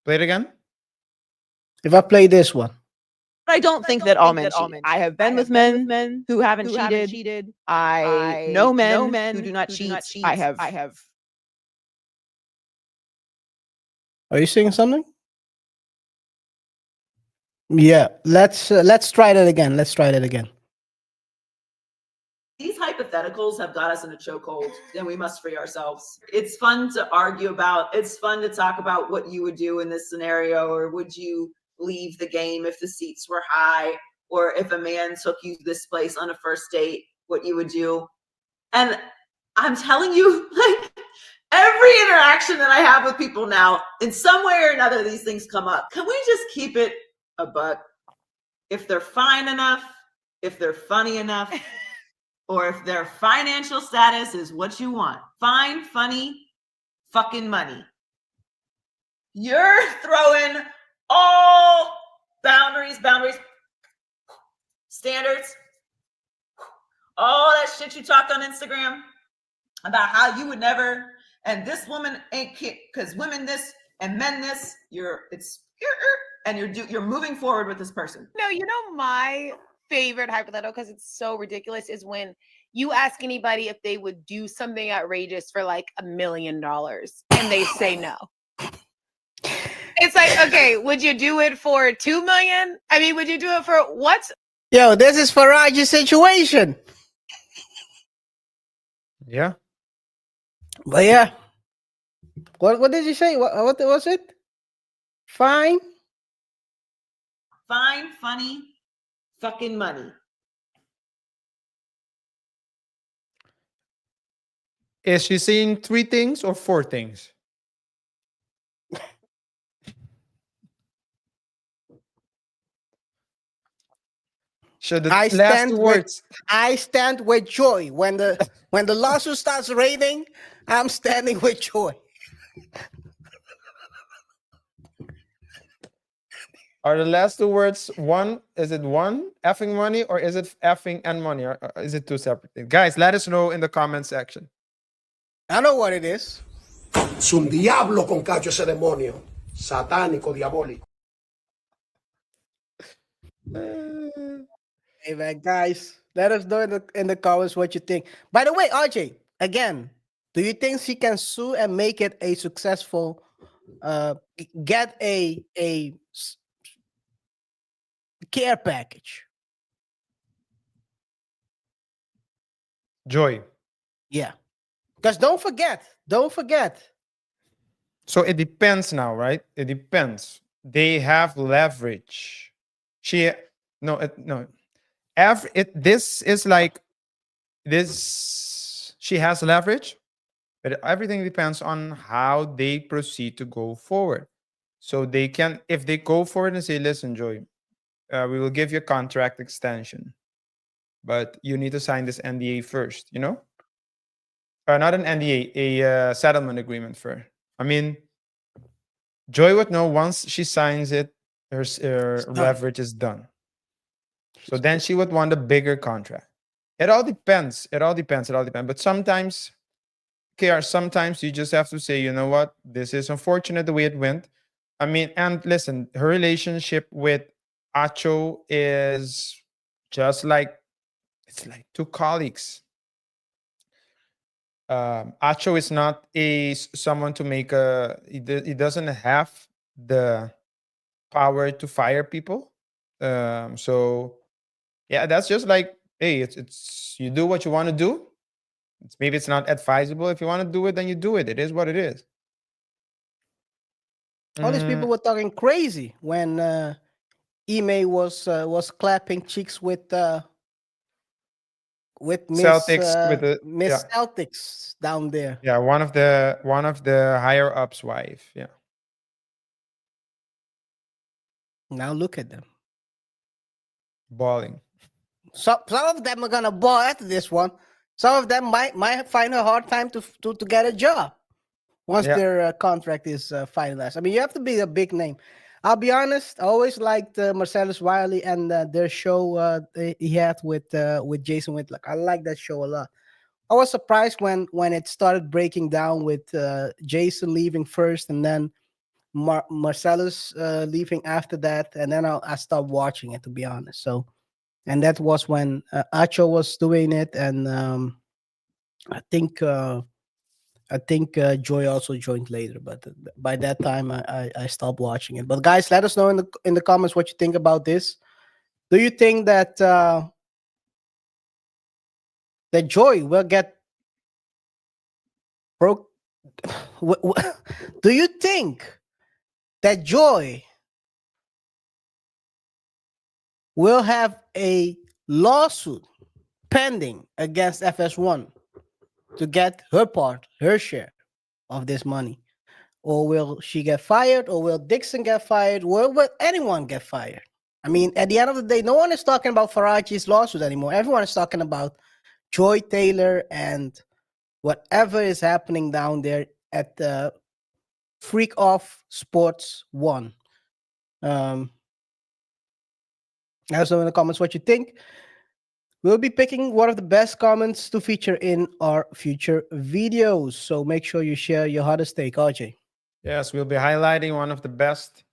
Speaker 3: Play it again.
Speaker 1: If I play this one,
Speaker 7: I don't think that all men cheat. I have been with men who haven't cheated. I know men who do not cheat. I have.
Speaker 1: are you saying something? Yeah, let's try that again. Let's try that again.
Speaker 6: These hypotheticals have got us in a chokehold, and we must free ourselves. It's fun to argue about. It's fun to talk about what you would do in this scenario, or would you leave the game if the seats were high, or if a man took you to this place on a first date, what you would do. And I'm telling you, like, every interaction that I have with people now, in some way or another, these things come up. Can we just keep it a buck? If they're fine enough, if they're funny enough, or if their financial status is what you want, fine, funny, fucking money. You're throwing all boundaries, standards, all that shit you talked on Instagram about how you would never, and this woman ain't because women this and men this. You're moving forward with this person.
Speaker 8: No, my favorite hypothetical, because it's so ridiculous, is when you ask anybody if they would do something outrageous for like $1 million and they say no. It's like, okay, would you do it for 2 million? I mean, would you do it for what?
Speaker 1: Yo, this is Faraj's situation.
Speaker 3: Yeah.
Speaker 1: But yeah, what did you say? What was it? Fine,
Speaker 6: funny, fucking money.
Speaker 3: Is she saying 3 things or 4 things? Should the
Speaker 1: I
Speaker 3: last
Speaker 1: stand
Speaker 3: 2 words?
Speaker 1: I stand with Joy. When the lawsuit starts raining, I'm standing with Joy.
Speaker 3: Are the last 2 words one? Is it one effing money, or is it effing and money? Or is it 2 separate things? Guys, let us know in the comment section.
Speaker 1: I know what it is.
Speaker 5: Es un diablo con cacho ese demonio. Satánico, diabólico.
Speaker 1: Hey man, guys, let us know in the comments what you think. By the way, RJ, again, do you think she can sue and make it a successful get care package?
Speaker 3: Joy.
Speaker 1: Yeah. Because don't forget.
Speaker 3: So it depends now, right? It depends. They have leverage. She no no. This is like this. She has leverage, but everything depends on how they proceed to go forward. So they can, if they go forward and say, "Listen, Joy, we will give you a contract extension, but you need to sign this NDA first." You know, not an NDA, a settlement agreement first. I mean, Joy would know once she signs it, her
Speaker 1: Done.
Speaker 3: leverage is done. So then she would want a bigger contract. It all depends. It all depends. It all depends. But sometimes, KR, sometimes you just have to say, you know what? This is unfortunate the way it went. I mean, and listen, her relationship with Acho is just like, it's like two colleagues. Acho is not someone to make a, he doesn't have the power to fire people. So yeah, that's just like, hey, it's you do what you want to do. Maybe it's not advisable. If you want to do it, then you do it. It is what it is.
Speaker 1: All these people were talking crazy when Ime was clapping cheeks with
Speaker 3: Celtics with the
Speaker 1: Miss
Speaker 3: yeah,
Speaker 1: Celtics down there.
Speaker 3: yeah, one of the higher ups wife. Yeah.
Speaker 1: Now look at them.
Speaker 3: Balling.
Speaker 1: Some of them are gonna ball after this one. Some of them might find a hard time to get a job once
Speaker 3: Yeah.
Speaker 1: their contract is finalized. I mean, you have to be a big name. I'll be honest. I always liked Marcellus Wiley and their show he had with Jason Whitlock. I like that show a lot. I was surprised when it started breaking down with Jason leaving first and then Marcellus leaving after that, and then I stopped watching it, to be honest. So, and that was when Acho was doing it, and I think Joy also joined later, but by that time I stopped watching it. But guys, let us know in the comments what you think about this. Do you think that that Joy will get broke? Do you think that Joy will have a lawsuit pending against FS1 to get her share of this money? Or will she get fired? Or will Dixon get fired? Will anyone get fired? I mean, at the end of the day, no one is talking about Farachi's lawsuit anymore. Everyone is talking about Joy Taylor and whatever is happening down there at the Freak Off Sports 1. Let us know in the comments what you think. We'll be picking one of the best comments to feature in our future videos. So make sure you share your hottest take, RJ.
Speaker 3: Yes, we'll be highlighting one of the best,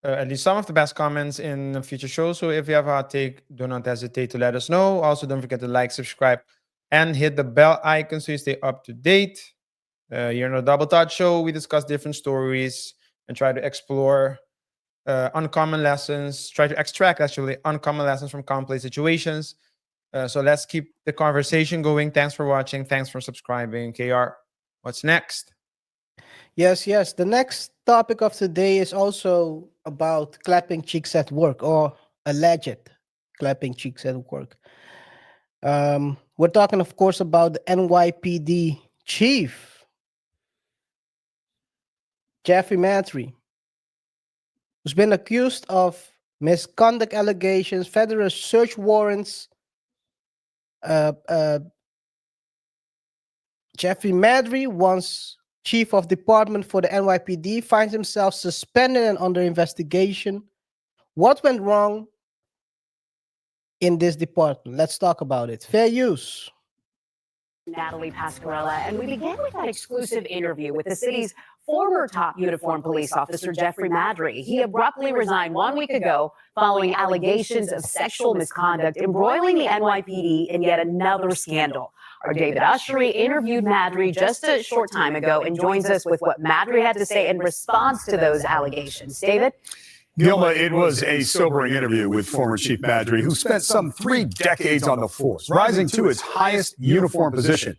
Speaker 3: at least some of the best comments in the future shows. So if you have a hot take, do not hesitate to let us know. Also, don't forget to like, subscribe, and hit the bell icon so you stay up to date. Here on the Double Touch Show, we discuss different stories and try to explore uncommon lessons, try to extract actually uncommon lessons from complex situations. So let's keep the conversation going. Thanks for watching. Thanks for subscribing. KR, what's next?
Speaker 1: Yes. The next topic of today is also about clapping cheeks at work, or alleged clapping cheeks at work. We're talking, of course, about the NYPD chief, Jeffrey Matry, who's been accused of misconduct allegations, federal search warrants. Jeffrey Matry, once chief of department for the NYPD, finds himself suspended and under investigation. What went wrong in this department? Let's talk about it. Fair use.
Speaker 9: Natalie Pasquarella, and we began with that exclusive interview with the city's former top uniformed police officer Jeffrey Madry. He abruptly resigned 1 week ago following allegations of sexual misconduct embroiling the NYPD in yet another scandal. Our David Ushery interviewed Madry just a short time ago and joins us with what Madry had to say in response to those allegations. David?
Speaker 10: Gilma, it was a sobering interview with former Chief Madry, who spent some 3 decades on the force, rising to his highest uniform position.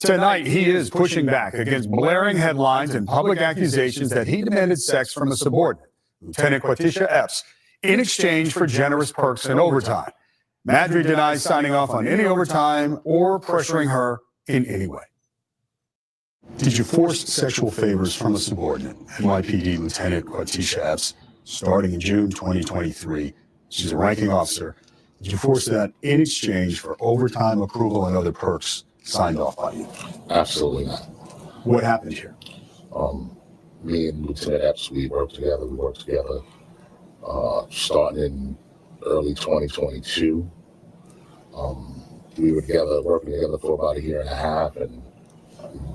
Speaker 10: Tonight, he is pushing back against blaring headlines and public accusations that he demanded sex from a subordinate, Lieutenant Quatisha Epps, in exchange for generous perks and overtime. Madry denies signing off on any overtime or pressuring her in any way. Did you force sexual favors from a subordinate, NYPD Lieutenant Quatisha Epps, starting in June 2023? She's a ranking officer. Did you force that in exchange for overtime approval and other perks signed off by you?
Speaker 11: Absolutely not.
Speaker 10: What happened here?
Speaker 11: Me and Lieutenant Epps, we worked together starting in early 2022. We were working together for about a year and a half, and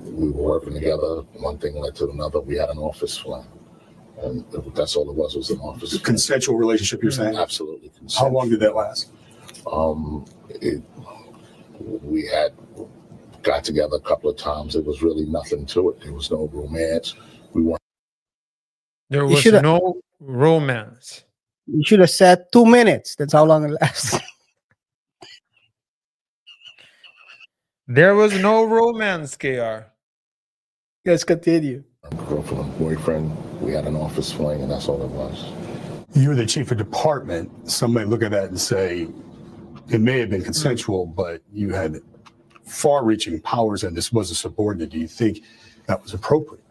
Speaker 11: we were working together. One thing led to another. We had an office fling, and that's all it was an office fling.
Speaker 10: Consensual relationship, you're saying?
Speaker 11: Absolutely consensual.
Speaker 10: How long did that last?
Speaker 11: We had got together a couple of times. It was really nothing to it. There was no romance.
Speaker 3: There was no romance.
Speaker 1: You should have said 2 minutes. That's how long it lasts.
Speaker 3: There was no romance, KaiR.
Speaker 1: Let's continue.
Speaker 11: Girlfriend and boyfriend, we had an office fling, and that's all it was.
Speaker 10: You're the chief of department. Some may look at that and say it may have been consensual, but you had far-reaching powers, and this was a subordinate. Do you think that was appropriate?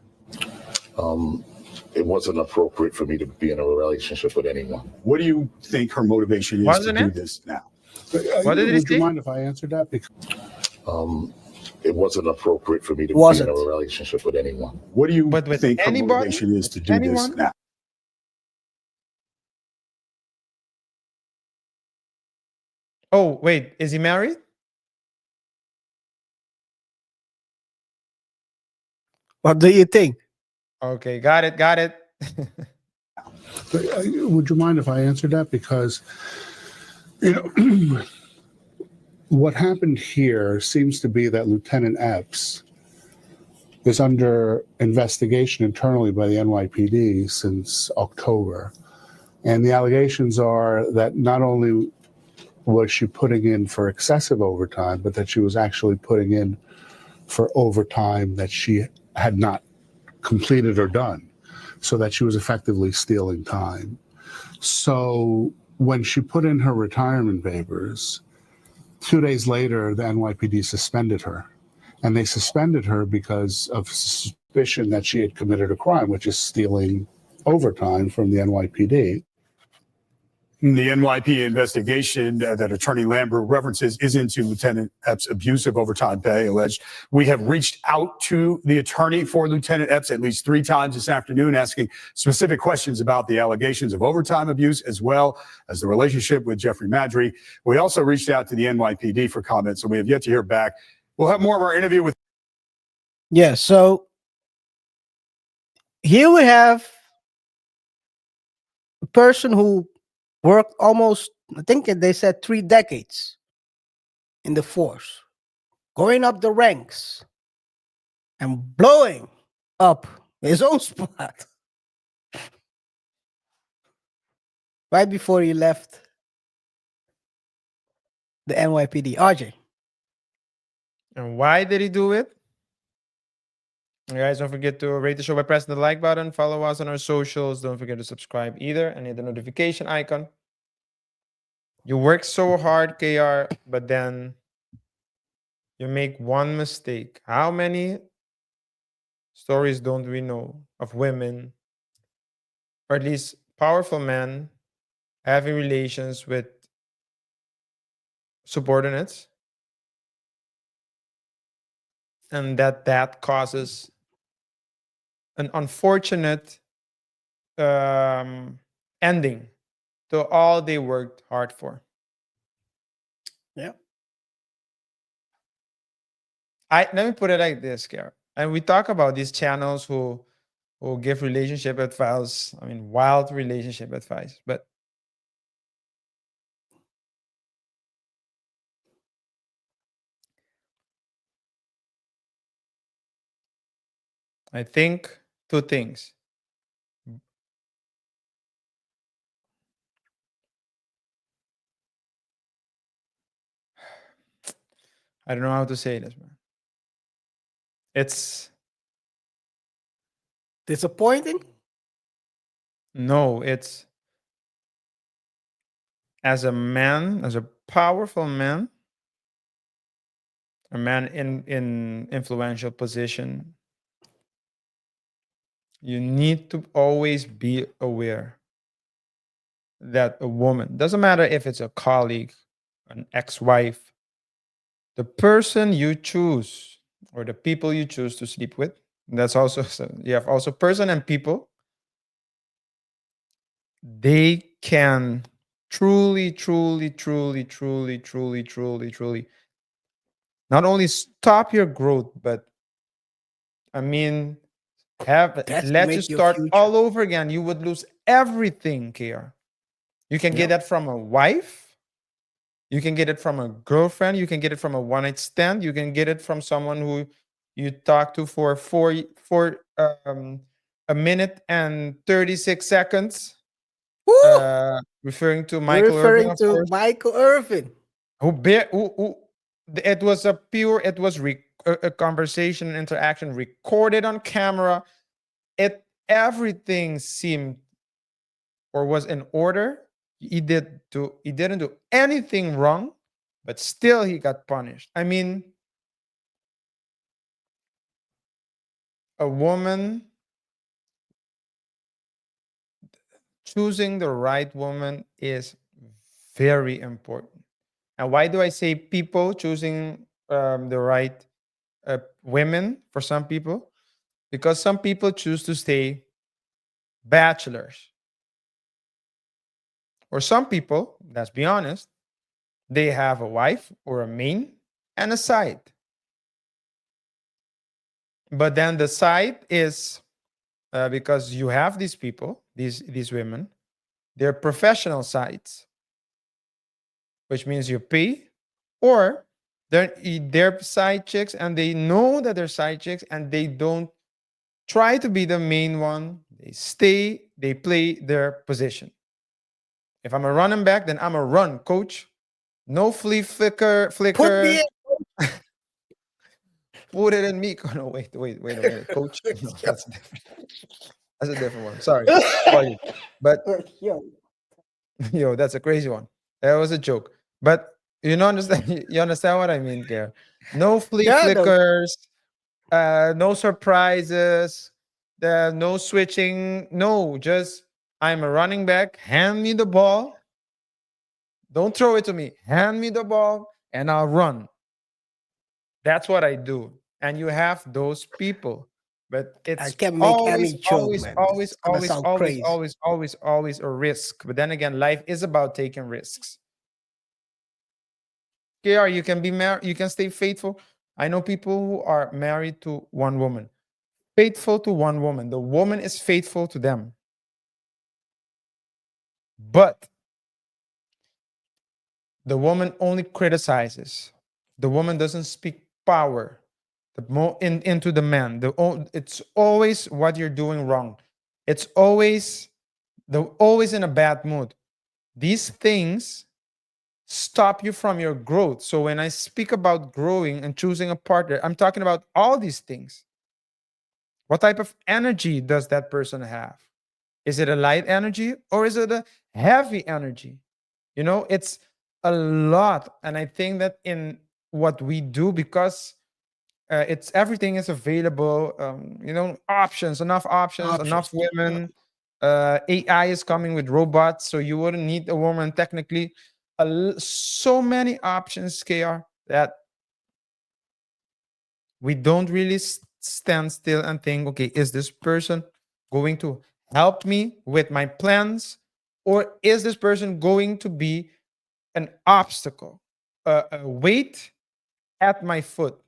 Speaker 11: It wasn't appropriate for me to be in a relationship with anyone.
Speaker 10: What do you think her motivation is to do this now?
Speaker 3: What did he
Speaker 12: Would
Speaker 3: say?
Speaker 12: you mind if I answered that?
Speaker 11: It wasn't appropriate for me to be in a relationship with anyone.
Speaker 10: What do you
Speaker 3: But with
Speaker 10: think her
Speaker 3: anybody?
Speaker 10: motivation is to do this
Speaker 3: Anyone?
Speaker 10: now?
Speaker 3: Oh, wait, is he married?
Speaker 1: What do you think?
Speaker 3: Okay, got it.
Speaker 12: Would you mind if I answered that? Because, you know, what happened here seems to be that Lieutenant Epps is under investigation internally by the NYPD since October. And the allegations are that not only was she putting in for excessive overtime, but that she was actually putting in for overtime that she had not completed or done, so that she was effectively stealing time. So when she put in her retirement papers, 2 days later, the NYPD suspended her. And they suspended her because of suspicion that she had committed a crime, which is stealing overtime from the NYPD.
Speaker 10: The NYPD investigation that Attorney Lambert references is into Lieutenant Epps' abuse of overtime pay alleged. We have reached out to the attorney for Lieutenant Epps at least 3 times this afternoon, asking specific questions about the allegations of overtime abuse, as well as the relationship with Jeffrey Madry. We also reached out to the NYPD for comments, so we have yet to hear back. We'll have more of our interview with.
Speaker 1: Yeah, so here we have a person who worked almost, I think they said 3 decades in the force, going up the ranks and blowing up his own spot right before he left the NYPD. RJ.
Speaker 3: And why did he do it? You guys, don't forget to rate the show by pressing the like button. Follow us on our socials. Don't forget to subscribe either and hit the notification icon. You work so hard, KaiR, but then you make one mistake. How many stories don't we know of women, or at least powerful men, having relations with subordinates, and that causes an unfortunate ending to all they worked hard for.
Speaker 1: Yeah.
Speaker 3: Let me put it like this, KaiR. And we talk about these channels who who give relationship advice. I mean, wild relationship advice. But I think two things. I don't know how to say this, man. It's
Speaker 1: Disappointing?
Speaker 3: no, it's as a man, as a powerful man, a man in influential position, you need to always be aware that a woman, doesn't matter if it's a colleague, an ex-wife, the person you choose or the people you choose to sleep with, that's also, so you have also person and people, they can truly not only stop your growth, but I mean, let you
Speaker 1: Decimate your
Speaker 3: start
Speaker 1: future.
Speaker 3: all over again. You would lose everything, KaiR. You can get that from a wife. You can get it from a girlfriend. You can get it from a one-night stand. You can get it from someone who you talk to for a minute and 36 seconds. Referring to
Speaker 1: You're
Speaker 3: Michael Irving,
Speaker 1: referring
Speaker 3: of
Speaker 1: to
Speaker 3: course.
Speaker 1: Michael Irvin.
Speaker 3: It was a conversation, interaction recorded on camera. Everything seemed or was in order. He didn't do anything wrong, but still he got punished. I mean, a woman, choosing the right woman is very important. And why do I say people choosing the right women for some people? Because some people choose to stay bachelors. Or some people, let's be honest, they have a wife or a main and a side. But then the side is because you have these people, these women, they're professional sides, which means you pay, or they're side chicks and they know that they're side chicks and they don't try to be the main one. They play their position. If I'm a running back, then I'm a run, coach. No flicker.
Speaker 1: Put me in.
Speaker 3: Put it in me. Oh, no, wait a minute, coach. No, that's different. That's a different one. Sorry. Apologies. But yo, that's a crazy one. That was a joke. But you know, understand you understand what I mean, KaiR. No flickers, no surprises, no switching. No, just I'm a running back. Hand me the ball. Don't throw it to me. Hand me the ball and I'll run. That's what I do. And you have those people. But
Speaker 1: I
Speaker 3: it's
Speaker 1: can make any joke, man. It's gonna sound crazy.
Speaker 3: always a risk. But then again, life is about taking risks. KaiR, you can be married, you can stay faithful. I know people who are married to one woman, faithful to one woman. The woman is faithful to them. But the woman only criticizes. The woman doesn't speak power into the man. It's always what you're doing wrong. It's always in a bad mood. These things stop you from your growth. So when I speak about growing and choosing a partner, I'm talking about all these things. What type of energy does that person have? Is it a light energy or is it a heavy energy? You know, it's a lot. And I think that in what we do, because it's everything is available, you know, enough options, enough women. AI is coming with robots, so you wouldn't need a woman technically. So many options, KaiR, that we don't really stand still and think, okay, is this person going to help me with my plans, or is this person going to be an obstacle, a weight at my foot?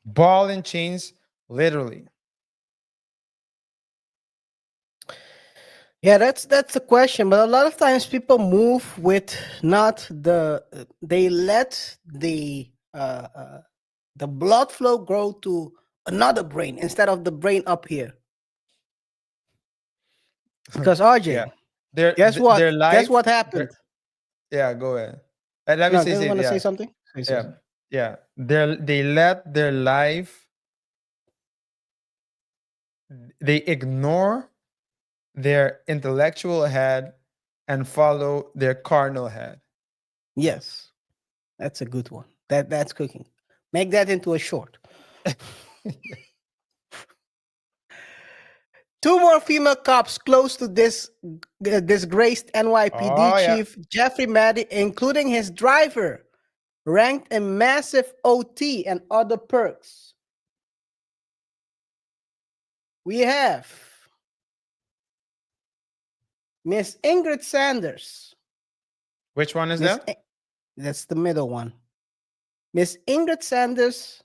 Speaker 3: Ball and chains, literally.
Speaker 1: Yeah, that's the question. But a lot of times people move with not they let the blood flow grow to another brain instead of the brain up here. Because RJ,
Speaker 3: Yeah. Their
Speaker 1: guess
Speaker 3: th-
Speaker 1: what?
Speaker 3: their
Speaker 1: Guess
Speaker 3: life.
Speaker 1: what happened?
Speaker 3: Yeah, go ahead. Let me
Speaker 1: No,
Speaker 3: say,
Speaker 1: do you want to say
Speaker 3: yeah,
Speaker 1: something? Say
Speaker 3: yeah,
Speaker 1: something.
Speaker 3: yeah. They let their life. They ignore their intellectual head and follow their carnal head.
Speaker 1: Yes, that's a good one. That's cooking. Make that into a short. Two more female cops close to this disgraced NYPD
Speaker 3: Oh yeah.
Speaker 1: chief Jeffrey Maddy, including his driver, ranked a massive OT and other perks. We have Miss Ingrid Sanders.
Speaker 3: Which one is that?
Speaker 1: That's the middle one. Miss Ingrid Sanders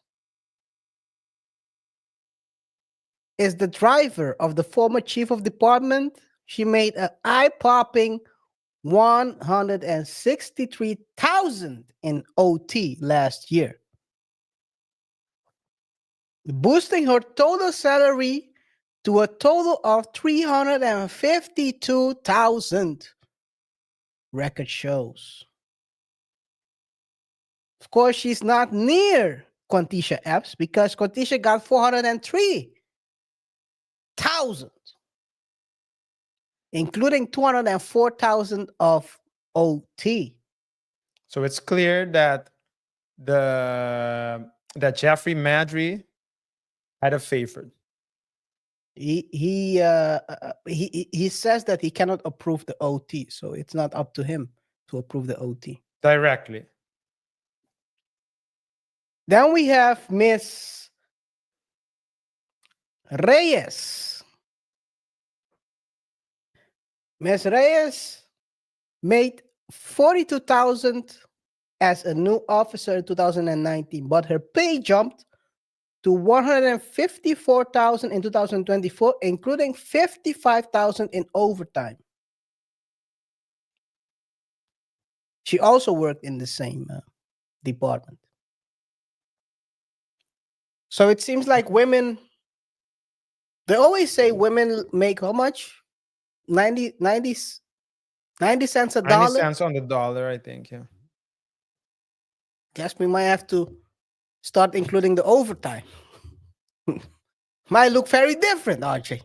Speaker 1: is the driver of the former chief of department. She made an eye-popping 163,000 in OT last year, boosting her total salary to a total of 352,000. Record shows. Of course, she's not near Quantisha Epps because Quantisha got 403,000, including 204,000 of OT.
Speaker 3: So it's clear that Jeffrey Madry had a favorite.
Speaker 1: He says that he cannot approve the OT, so it's not up to him to approve the OT
Speaker 3: directly.
Speaker 1: Then we have Miss Reyes. Miss Reyes made 42,000 as a new officer in 2019, but her pay jumped to 154,000 in 2024, including 55,000 in overtime. She also worked in the same department. So it seems like women, they always say women make how much? 90 cents a
Speaker 3: 90
Speaker 1: dollar?
Speaker 3: cents on the dollar, I think, yeah.
Speaker 1: Guess we might have to start including the overtime. Might look very different, RJ.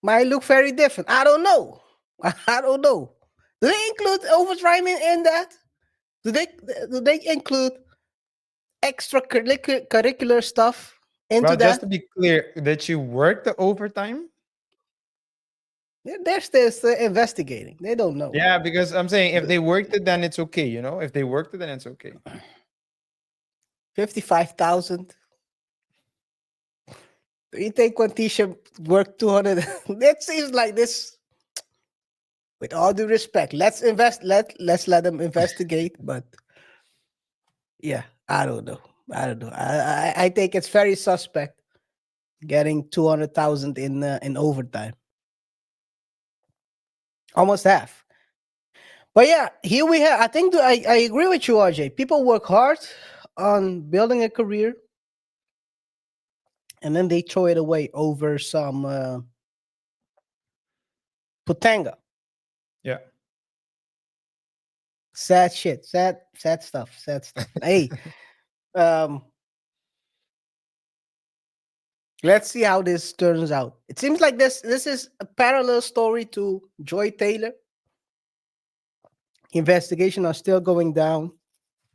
Speaker 1: Might look very different. I don't know. I don't know. Do they include overtime in that? Do they include extracurricular stuff into
Speaker 3: Well, just
Speaker 1: that?
Speaker 3: to be clear, that you work the overtime?
Speaker 1: They're still investigating. They don't know.
Speaker 3: Yeah, because I'm saying if they worked it, then it's okay, you know? If they worked it, then it's okay.
Speaker 1: 55,000. Do you think Quantisha worked 200? It seems like this. With all due respect, let's let them investigate. But yeah, I don't know. I think it's very suspect getting 200,000 in overtime. Almost half. But yeah, here we have. I think I agree with you, RJ. People work hard on building a career, and then they throw it away over some putanga.
Speaker 3: Yeah.
Speaker 1: Sad shit. Sad stuff. Sad stuff. Hey, let's see how this turns out. It seems like this is a parallel story to Joy Taylor. Investigation are still going down.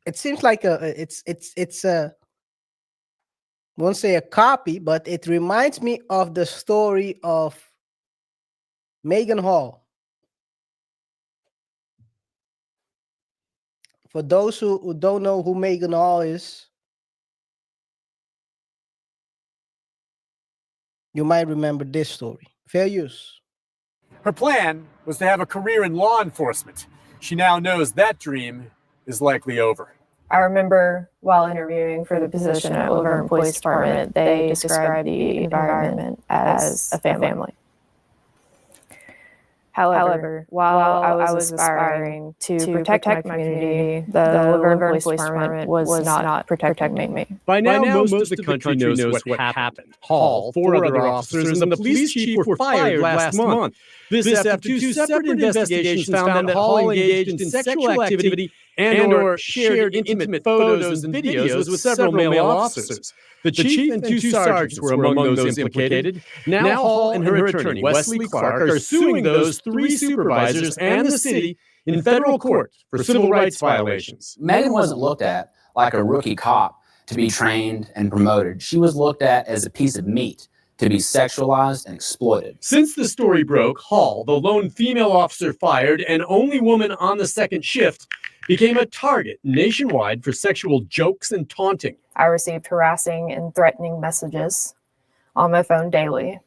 Speaker 1: It seems like it's a, I won't say a copy, but it reminds me of the story of Megan Hall. For those who don't know who Megan Hall is, you might remember this story. Fair use.
Speaker 13: Her plan was to have a career in law enforcement. She now knows that dream is likely over.
Speaker 14: I remember while interviewing for the position at Laverne Police Department, they described the environment as a family. However, while I was aspiring to protect my community, the Laverne Police Department was not protecting me.
Speaker 13: By now, most of the country knows what happened. Hall, 4 other officers, and the police chief were fired last month. This after 2 separate investigations found that Hall engaged in sexual activity and/or shared intimate photos and videos with several male officers. The chief and 2 sergeants were among those implicated. Now Hall and her attorney, Wesley Clark, are suing those 3 supervisors and the city in federal court for civil rights violations.
Speaker 15: Megan wasn't looked at like a rookie cop to be trained and promoted. She was looked at as a piece of meat to be sexualized and exploited.
Speaker 13: Since the story broke, Hall, the lone female officer fired and only woman on the second shift, became a target nationwide for sexual jokes and taunting.
Speaker 14: I received harassing and threatening messages on my phone daily.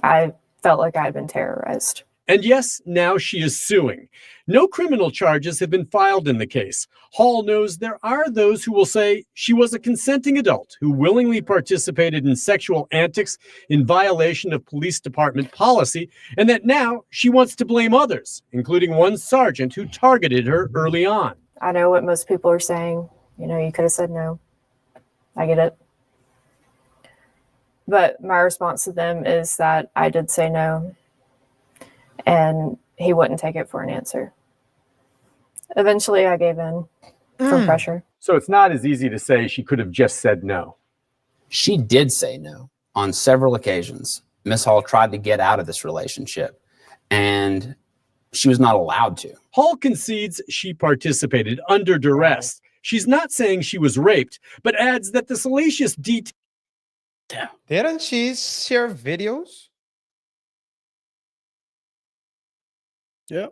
Speaker 14: I felt like I had been terrorized.
Speaker 13: And yes, now she is suing. No criminal charges have been filed in the case. Hall knows there are those who will say she was a consenting adult who willingly participated in sexual antics in violation of police department policy, and that now she wants to blame others, including one sergeant who targeted her early on.
Speaker 14: I know what most people are saying. You could have said no. I get it. But my response to them is that I did say no, and he wouldn't take it for an answer. Eventually, I gave in from pressure.
Speaker 13: So it's not as easy to say she could have just said no.
Speaker 15: She did say no on several occasions. Miss Hall tried to get out of this relationship, and she was not allowed to.
Speaker 13: Hall concedes she participated under duress. She's not saying she was raped, but adds that the salacious detail.
Speaker 3: Didn't she share videos?
Speaker 1: Yeah.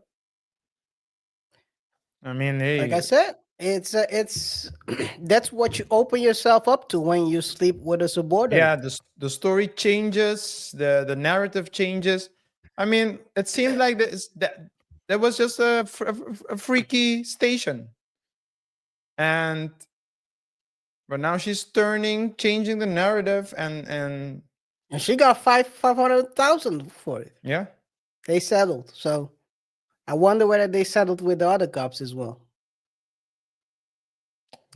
Speaker 3: I mean, hey,
Speaker 1: Like I said, it's that's what you open yourself up to when you sleep with a subordinate.
Speaker 3: yeah, the story changes, the narrative changes. I mean, it seemed like that was just a freaky station, but now she's changing the narrative, and
Speaker 1: she got 500,000 for it.
Speaker 3: Yeah,
Speaker 1: they settled. So I wonder whether they settled with the other cops as well.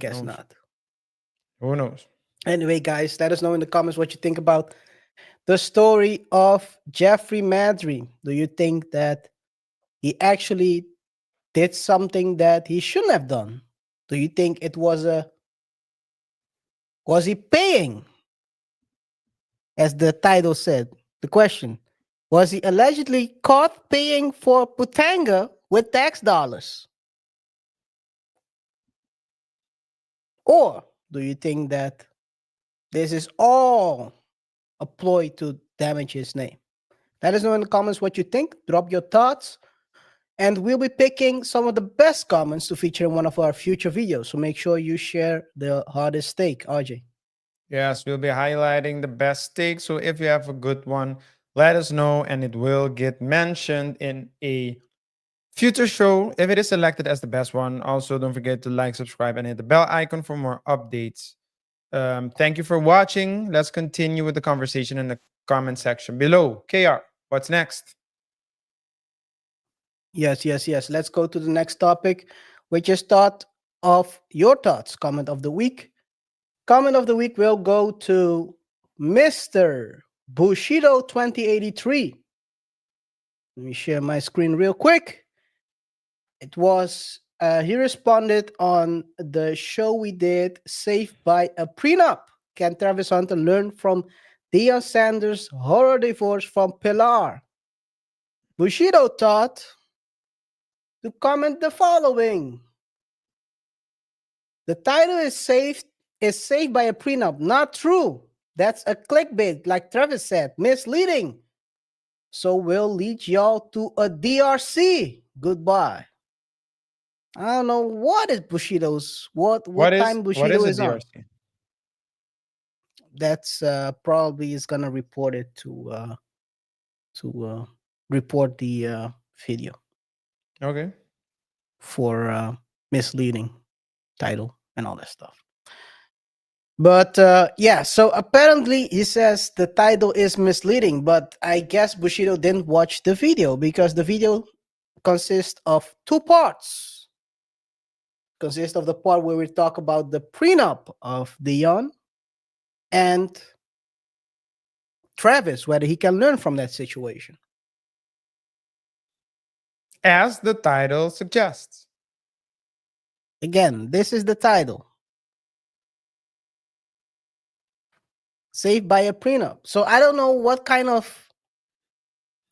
Speaker 1: Guess not.
Speaker 3: Who knows?
Speaker 1: Anyway, guys, let us know in the comments what you think about the story of Jeffrey Madry. Do you think that he actually did something that he shouldn't have done? Do you think it was he paying? As the title said, the question, was he allegedly caught paying for Putanga with tax dollars? Or do you think that this is all a ploy to damage his name? Let us know in the comments what you think. Drop your thoughts. And we'll be picking some of the best comments to feature in one of our future videos. So make sure you share the hardest take, RJ.
Speaker 3: Yes, we'll be highlighting the best take. So if you have a good one, let us know, and it will get mentioned in a future show if it is selected as the best one. Also, don't forget to like, subscribe, and hit the bell icon for more updates. Thank you for watching. Let's continue with the conversation in the comment section below. KaiR, what's next?
Speaker 1: Yes. Let's go to the next topic, which is your thoughts. Comment of the week. Comment of the week will go to Mr. Bushido 2083. Let me share my screen real quick. It was he responded on the show we did, Saved by a Prenup. Can Travis Hunter learn from Deion Sanders' horror divorce from Pilar? Bushido thought to comment the following. The title is Saved by a Prenup. Not true. That's a clickbait, like Travis said, misleading. So we'll lead y'all to a DRC. Goodbye. I don't know what is Bushido's what time Bushido is on. DRC? That's probably is gonna report it to report the video.
Speaker 3: Okay.
Speaker 1: For misleading title and all that stuff. But yeah, so apparently he says the title is misleading, but I guess Bushido didn't watch the video because the video consists of two parts. Consists of the part where we talk about the prenup of Dion and Travis, whether he can learn from that situation.
Speaker 3: As the title suggests.
Speaker 1: Again, this is the title. Saved by a prenup. So I don't know what kind of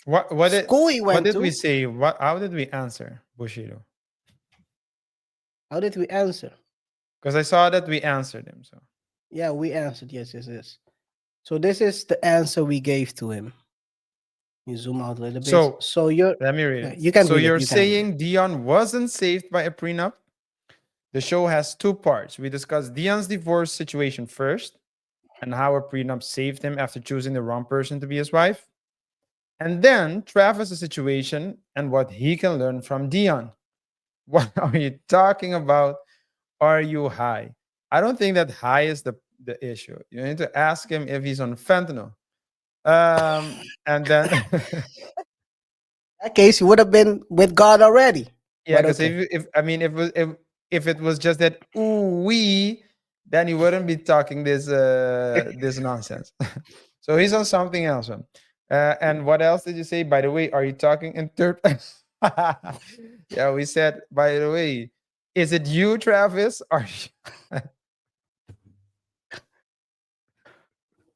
Speaker 3: What
Speaker 1: school he went
Speaker 3: did
Speaker 1: to.
Speaker 3: we say? How did we answer, Bushido?
Speaker 1: How did we answer?
Speaker 3: Because I saw that we answered him. So
Speaker 1: Yeah, we answered. Yes. So this is the answer we gave to him. You zoom out a little bit. So you're
Speaker 3: let me read it.
Speaker 1: You can.
Speaker 3: So
Speaker 1: read it,
Speaker 3: you're
Speaker 1: you can read it.
Speaker 3: saying Dion wasn't saved by a prenup? The show has two parts. We discussed Dion's divorce situation first and how a prenup saved him after choosing the wrong person to be his wife. And then Travis' situation and what he can learn from Dion. What are you talking about? Are you high? I don't think that high is the issue. You need to ask him if he's on fentanyl. And then
Speaker 1: In that case, he would have been with God already.
Speaker 3: yeah,
Speaker 1: But
Speaker 3: because if it was just that ooh wee, then he wouldn't be talking this this nonsense. So he's on something else. And what else did you say? By the way, are you talking in third? Yeah, we said. By the way, is it you, Travis? Are you?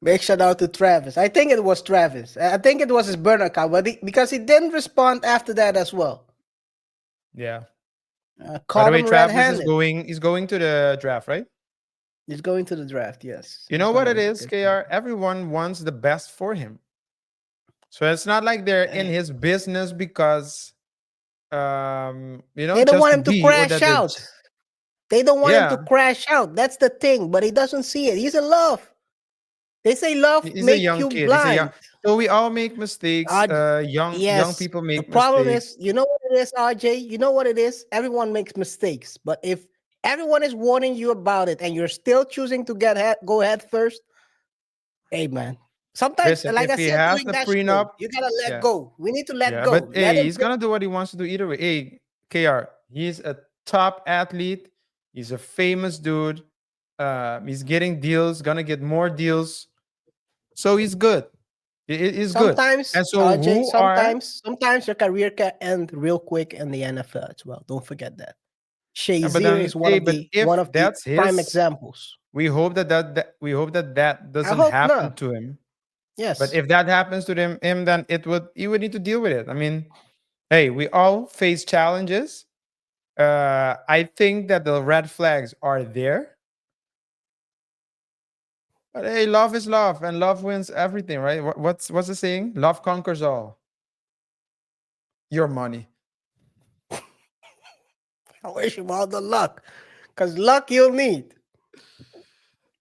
Speaker 1: Big shout out to Travis. I think it was Travis. I think it was his burner account, but because he didn't respond after that as well.
Speaker 3: Yeah. By the
Speaker 1: Caught
Speaker 3: way,
Speaker 1: him
Speaker 3: Travis
Speaker 1: red-handed.
Speaker 3: is going to the draft, right?
Speaker 1: He's going to the draft. Yes.
Speaker 3: You know what it is, KR? Everyone wants the best for him. So it's not like they're in his business because, you know,
Speaker 1: They don't want him to crash out. They don't want him to crash out. That's the thing. But he doesn't see it. He's in love. They say love
Speaker 3: He's a
Speaker 1: makes
Speaker 3: young
Speaker 1: you
Speaker 3: kid.
Speaker 1: blind.
Speaker 3: So we all make mistakes. Young people make
Speaker 1: The problem
Speaker 3: mistakes.
Speaker 1: is, you know what it is, RJ? You know what it is? Everyone makes mistakes. But if everyone is warning you about it and you're still choosing to go head first, hey, man. Sometimes,
Speaker 3: Listen,
Speaker 1: like
Speaker 3: if
Speaker 1: I
Speaker 3: he
Speaker 1: said
Speaker 3: has
Speaker 1: during
Speaker 3: the
Speaker 1: that
Speaker 3: prenup,
Speaker 1: show, you got to let
Speaker 3: yeah.
Speaker 1: go. We need to let
Speaker 3: Yeah,
Speaker 1: go.
Speaker 3: but
Speaker 1: Let
Speaker 3: hey,
Speaker 1: him
Speaker 3: he's
Speaker 1: go.
Speaker 3: gonna do what he wants to do either way. Hey, KR, he's a top athlete. He's a famous dude. He's getting deals, gonna get more deals. So he's good. He's good.
Speaker 1: Sometimes,
Speaker 3: And so
Speaker 1: RJ,
Speaker 3: who are
Speaker 1: sometimes your career can end real quick in the NFL as well. Don't forget that.
Speaker 3: yeah, but
Speaker 1: Shazier
Speaker 3: then
Speaker 1: is one of
Speaker 3: but
Speaker 1: the
Speaker 3: if that's
Speaker 1: prime
Speaker 3: his
Speaker 1: examples.
Speaker 3: we hope that we hope that doesn't
Speaker 1: hope
Speaker 3: happen
Speaker 1: not.
Speaker 3: to him.
Speaker 1: Yes.
Speaker 3: But if that happens to him, then he would need to deal with it. I mean, hey, we all face challenges. I think that the red flags are there. But hey, love is love, and love wins everything, right? What's the saying? Love conquers all. Your money.
Speaker 1: I wish him all the luck, because luck you'll need.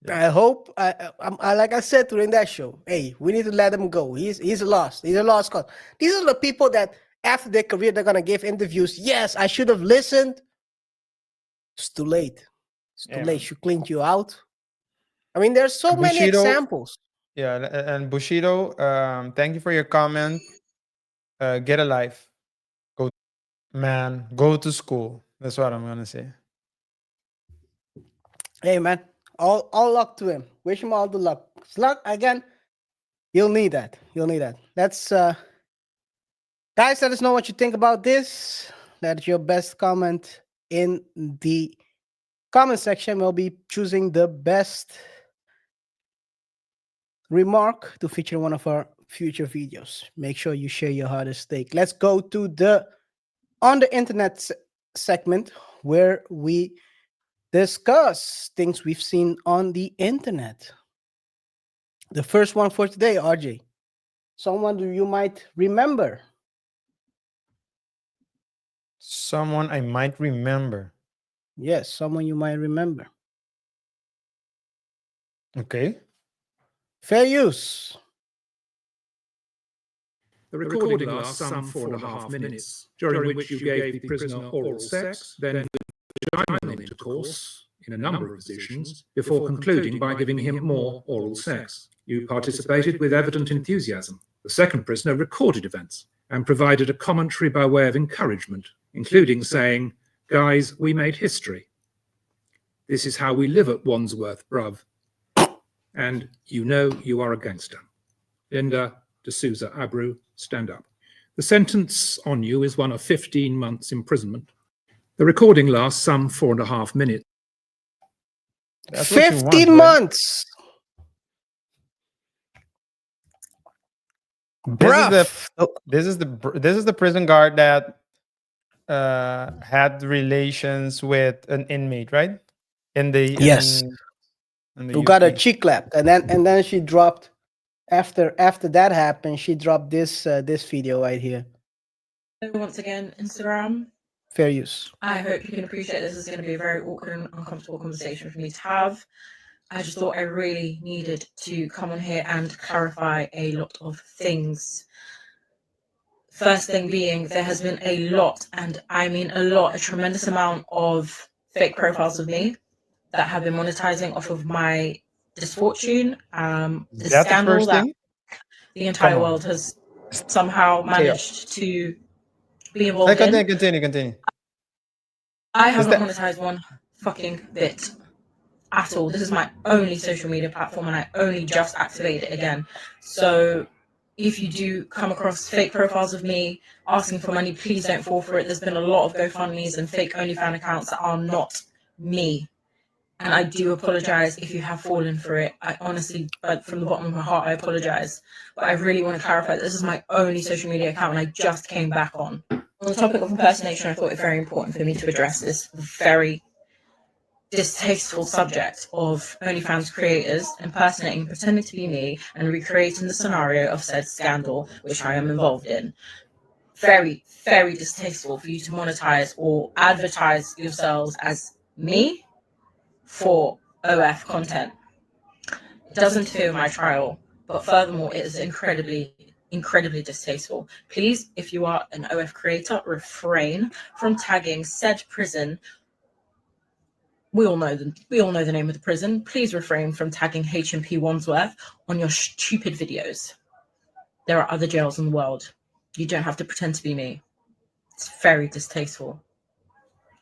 Speaker 1: I hope. I like I said during that show. Hey, we need to let him go. He's lost. He's a lost cause. These are the people that after their career they're gonna give interviews. Yes, I should have listened. It's too late. It's too late. She cleaned you out. I mean, there's so many examples.
Speaker 3: Yeah, and Bushido, thank you for your comment. Get a life. Go to school. That's what I'm gonna say.
Speaker 1: Hey man, all luck to him. Wish him all the luck. Luck again. You'll need that. You'll need that. That's guys, let us know what you think about this. That's your best comment in the comment section. We'll be choosing the best remark to feature one of our future videos. Make sure you share your hardest take. Let's go to the on the internet segment where we discuss things we've seen on the internet. The first one for today, RJ. Someone you might remember.
Speaker 3: Someone I might remember.
Speaker 1: Yes, someone you might remember.
Speaker 3: Okay.
Speaker 1: Fair use.
Speaker 16: The recording lasts some 4.5 minutes, during which you gave the prisoner oral sex, then vaginal intercourse, in a number of positions before concluding by giving him more oral sex. You participated with evident enthusiasm. The second prisoner recorded events and provided a commentary by way of encouragement, including saying, "Guys, we made history. This is how we live at Wandsworth, bruv. And you know you are a gangster." Linda D'Souza Abreu, stand up. The sentence on you is one of 15 months imprisonment. The recording lasts some 4.5 minutes.
Speaker 3: That's what you want,
Speaker 1: 15
Speaker 3: right?
Speaker 1: months.
Speaker 3: This is the prison guard that had relations with an inmate, right?
Speaker 1: Yes. Who got a
Speaker 3: UP.
Speaker 1: cheek clap, and then she dropped after that happened. She dropped this video right here.
Speaker 17: Once again, Instagram.
Speaker 1: Fair use.
Speaker 17: I hope you can appreciate this is going to be a very awkward and uncomfortable conversation for me to have. I just thought I really needed to come on here and clarify a lot of things. First thing being, there has been a lot, and I mean a lot, a tremendous amount of fake profiles of me that have been monetizing off of my misfortune, the
Speaker 3: That's the
Speaker 17: scandal
Speaker 3: first
Speaker 17: that
Speaker 3: thing?
Speaker 17: the entire
Speaker 3: Come on.
Speaker 17: world has somehow managed to be involved in.
Speaker 3: Continue.
Speaker 17: I haven't monetized one fucking bit at all. This is my only social media platform, and I only just activated it again. So if you do come across fake profiles of me asking for money, please don't fall for it. There's been a lot of GoFundMes and fake OnlyFans accounts that are not me. And I do apologize if you have fallen for it. I honestly, from the bottom of my heart, I apologize. But I really want to clarify that this is my only social media account, and I just came back on. On the topic of impersonation, I thought it very important for me to address this very distasteful subject of OnlyFans creators impersonating and pretending to be me and recreating the scenario of said scandal, which I am involved in. Very, very distasteful for you to monetize or advertise yourselves as me for OF content. It does interfere with my trial, but furthermore, it is incredibly distasteful. Please, if you are an OF creator, refrain from tagging said prison. We all know the name of the prison. Please refrain from tagging HMP Wandsworth on your stupid videos. There are other jails in the world. You don't have to pretend to be me. It's very distasteful.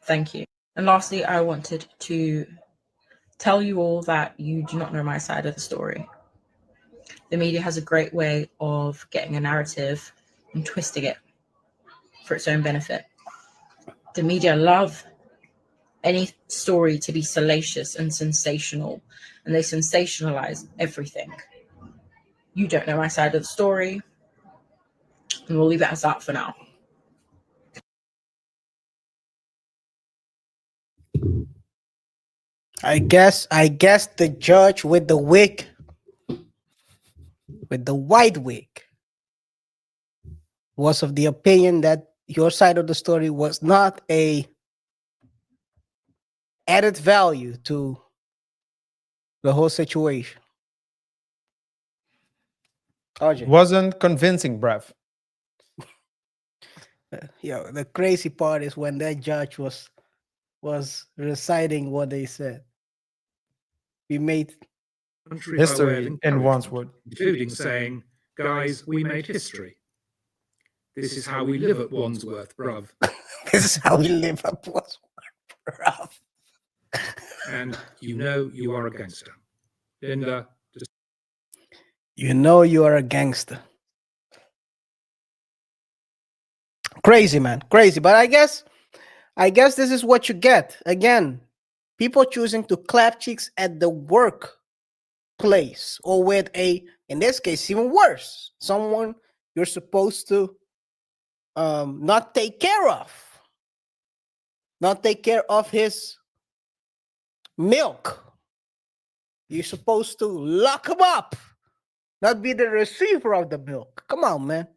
Speaker 17: Thank you. And lastly, I wanted to tell you all that you do not know my side of the story. The media has a great way of getting a narrative and twisting it for its own benefit. The media love any story to be salacious and sensational, and they sensationalize everything. You don't know my side of the story, and we'll leave it as that for now.
Speaker 1: I guess the judge with the wig, with the white wig, was of the opinion that your side of the story was not a added value to the whole situation. RJ.
Speaker 3: Wasn't convincing, bruv.
Speaker 1: Yo, the crazy part is when that judge was reciting what they said. We made
Speaker 3: history in Wandsworth,
Speaker 16: including saying, "Guys, we made history. This is how we live at Wandsworth, bruv.
Speaker 1: This is how we live at Wandsworth, bruv.
Speaker 16: And you know you are a gangster." Linda,
Speaker 1: you know you are a gangster. Crazy, man, crazy. But I guess this is what you get. Again, people choosing to clap cheeks at the workplace, or with in this case, even worse, someone you're supposed to not take care of his milk. You're supposed to lock him up, not be the receiver of the milk. Come on, man.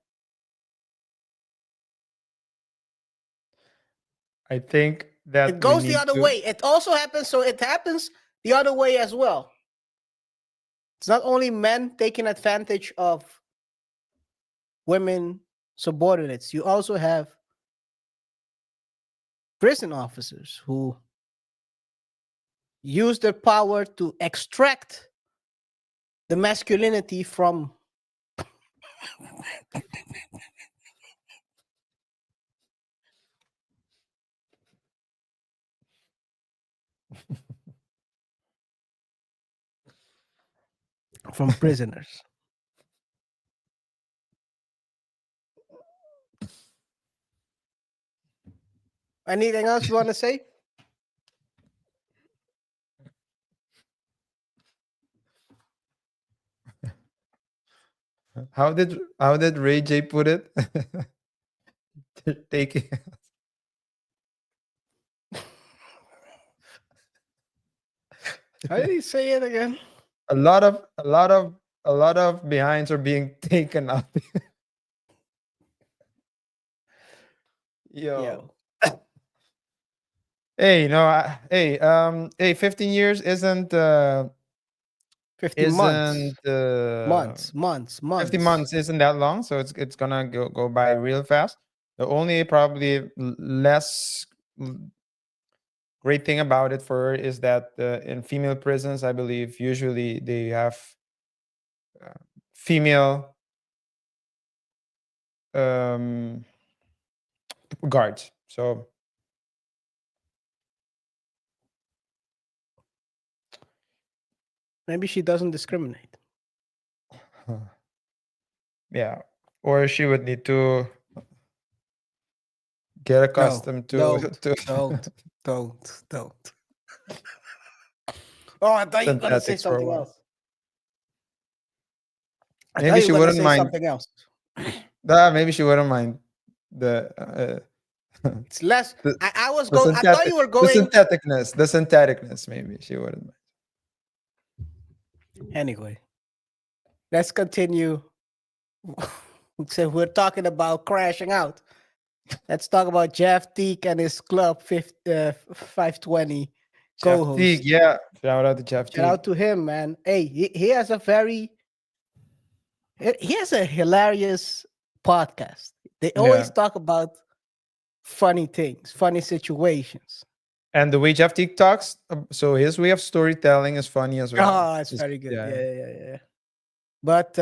Speaker 3: I think that
Speaker 1: it goes the other way. It also happens, so it happens the other way as well. It's not only men taking advantage of women subordinates. You also have prison officers who use their power to extract the masculinity from from prisoners. Anything else you want to say?
Speaker 3: How did Ray J put it? Taking
Speaker 1: How did he say it again?
Speaker 3: a lot of behinds are being taken out. Yo. Hey, no, hey, 15 years isn't
Speaker 1: 15 months.
Speaker 3: months.
Speaker 1: Months.
Speaker 3: 50 months isn't that long, so it's gonna go by real fast. The only probably less great thing about it for her is that in female prisons, I believe usually they have female guards. So
Speaker 1: maybe she doesn't discriminate.
Speaker 3: yeah, or she would need to get accustomed to.
Speaker 1: Don't. Oh, I thought you were gonna say
Speaker 3: synthetics for a
Speaker 1: something
Speaker 3: while.
Speaker 1: else.
Speaker 3: Maybe she wouldn't mind.
Speaker 1: Something else.
Speaker 3: Maybe she wouldn't mind the.
Speaker 1: It's less. I was going. I thought you were going.
Speaker 3: The syntheticness. Maybe she wouldn't mind.
Speaker 1: Anyway, let's continue. So we're talking about crashing out. Let's talk about Jeff Teague and his club 520 co-host.
Speaker 3: Teague, yeah. Shout out to Jeff Teague.
Speaker 1: Shout out to him, man. Hey, he has a hilarious podcast. They always talk about funny things, funny situations.
Speaker 3: And the way Jeff Teague talks, so his way of storytelling is funny as well.
Speaker 1: Oh, it's very good. Yeah. But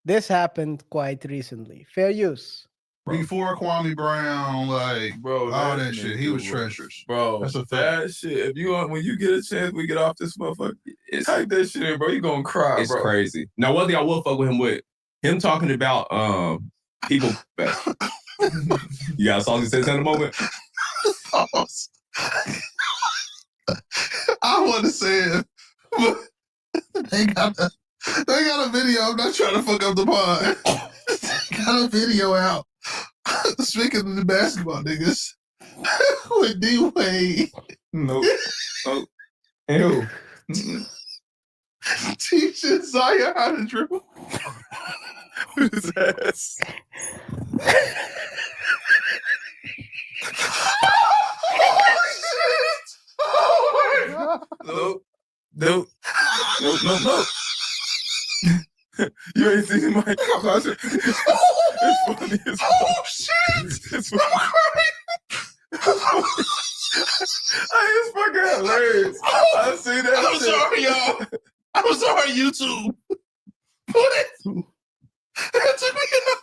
Speaker 1: this happened quite recently. Fair use.
Speaker 18: Before Kwame Brown, all that shit, he was treacherous.
Speaker 2: Bro,
Speaker 18: that's a fact.
Speaker 2: that shit. When you get a chance, we get off this motherfucker. It's type that shit in, bro. You gonna cry,
Speaker 19: It's
Speaker 2: bro.
Speaker 19: crazy. Now, one thing I will fuck with him with, him talking about people. You got a song to say in a moment?
Speaker 18: I want to say it, but they got a video. I'm not trying to fuck up the pod. They got a video out. Speaking of the basketball niggas, with D-Wade.
Speaker 19: Nope. Ew.
Speaker 18: Teaching Zaya how to dribble.
Speaker 2: With his ass.
Speaker 18: Oh my god.
Speaker 2: Nope. You ain't seen my closet. It's funny as
Speaker 18: oh shit!
Speaker 2: It's funny. It's fucking hilarious. I see that.
Speaker 18: I'm
Speaker 2: shit.
Speaker 18: sorry, y'all. I'm sorry, YouTube. Put it. That took me out.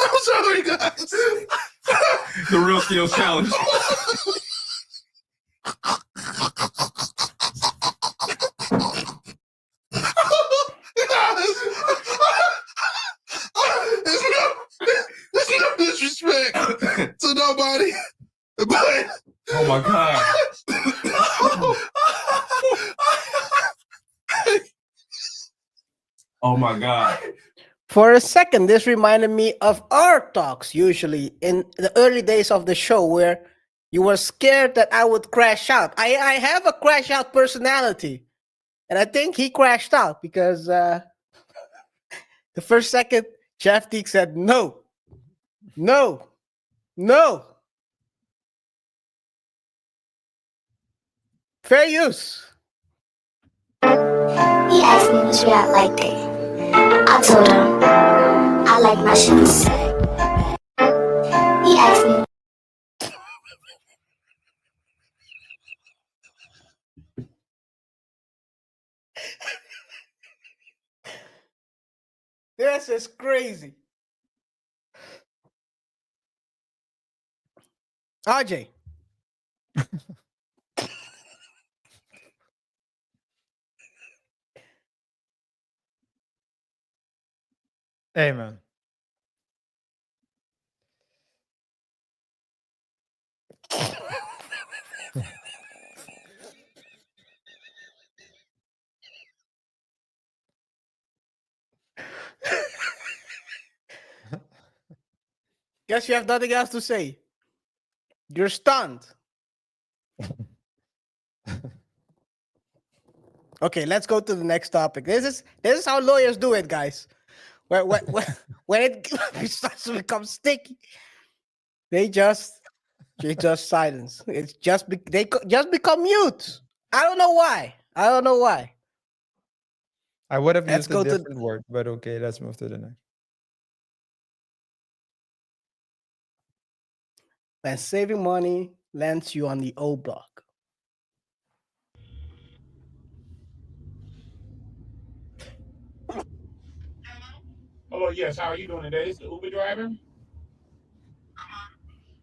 Speaker 18: I'm sorry, guys.
Speaker 19: The real skills challenge.
Speaker 18: There's no disrespect to nobody, but
Speaker 19: oh my god. Oh my god.
Speaker 1: For a second, this reminded me of our talks usually in the early days of the show where you were scared that I would crash out. I have a crash out personality. And I think he crashed out because the first second, Jeff Teague said, no. Fair use.
Speaker 20: He asked me what you got like that. I told him I like my shit to say. He asked me.
Speaker 1: This is crazy. RJ.
Speaker 3: Hey, man.
Speaker 1: Guess you have nothing else to say. You're stunned. Okay, let's go to the next topic. This is how lawyers do it, guys. When it starts to become sticky, they just silence. It's just just become mute. I don't know why.
Speaker 3: I would have
Speaker 1: Let's
Speaker 3: used a
Speaker 1: go to
Speaker 3: different word, but okay, let's move to the next.
Speaker 1: when saving money lands you on the O block.
Speaker 2: Hello, yes. How are you doing today? It's the Uber driver.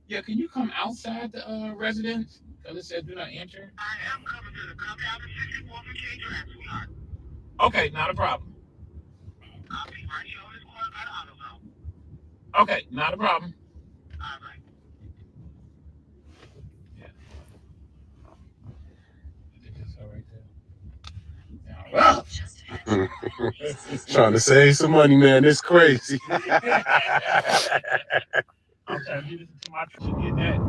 Speaker 2: Yeah, can you come outside the residence? Because it says do not enter. I am coming to the Okay, not a problem. I'll be right here on this corner by the auto zone. Okay, not a problem. All right. Yeah. It's all right there.
Speaker 18: Trying to save some money, man. It's crazy.
Speaker 2: I'm trying to listen to my truth to get that.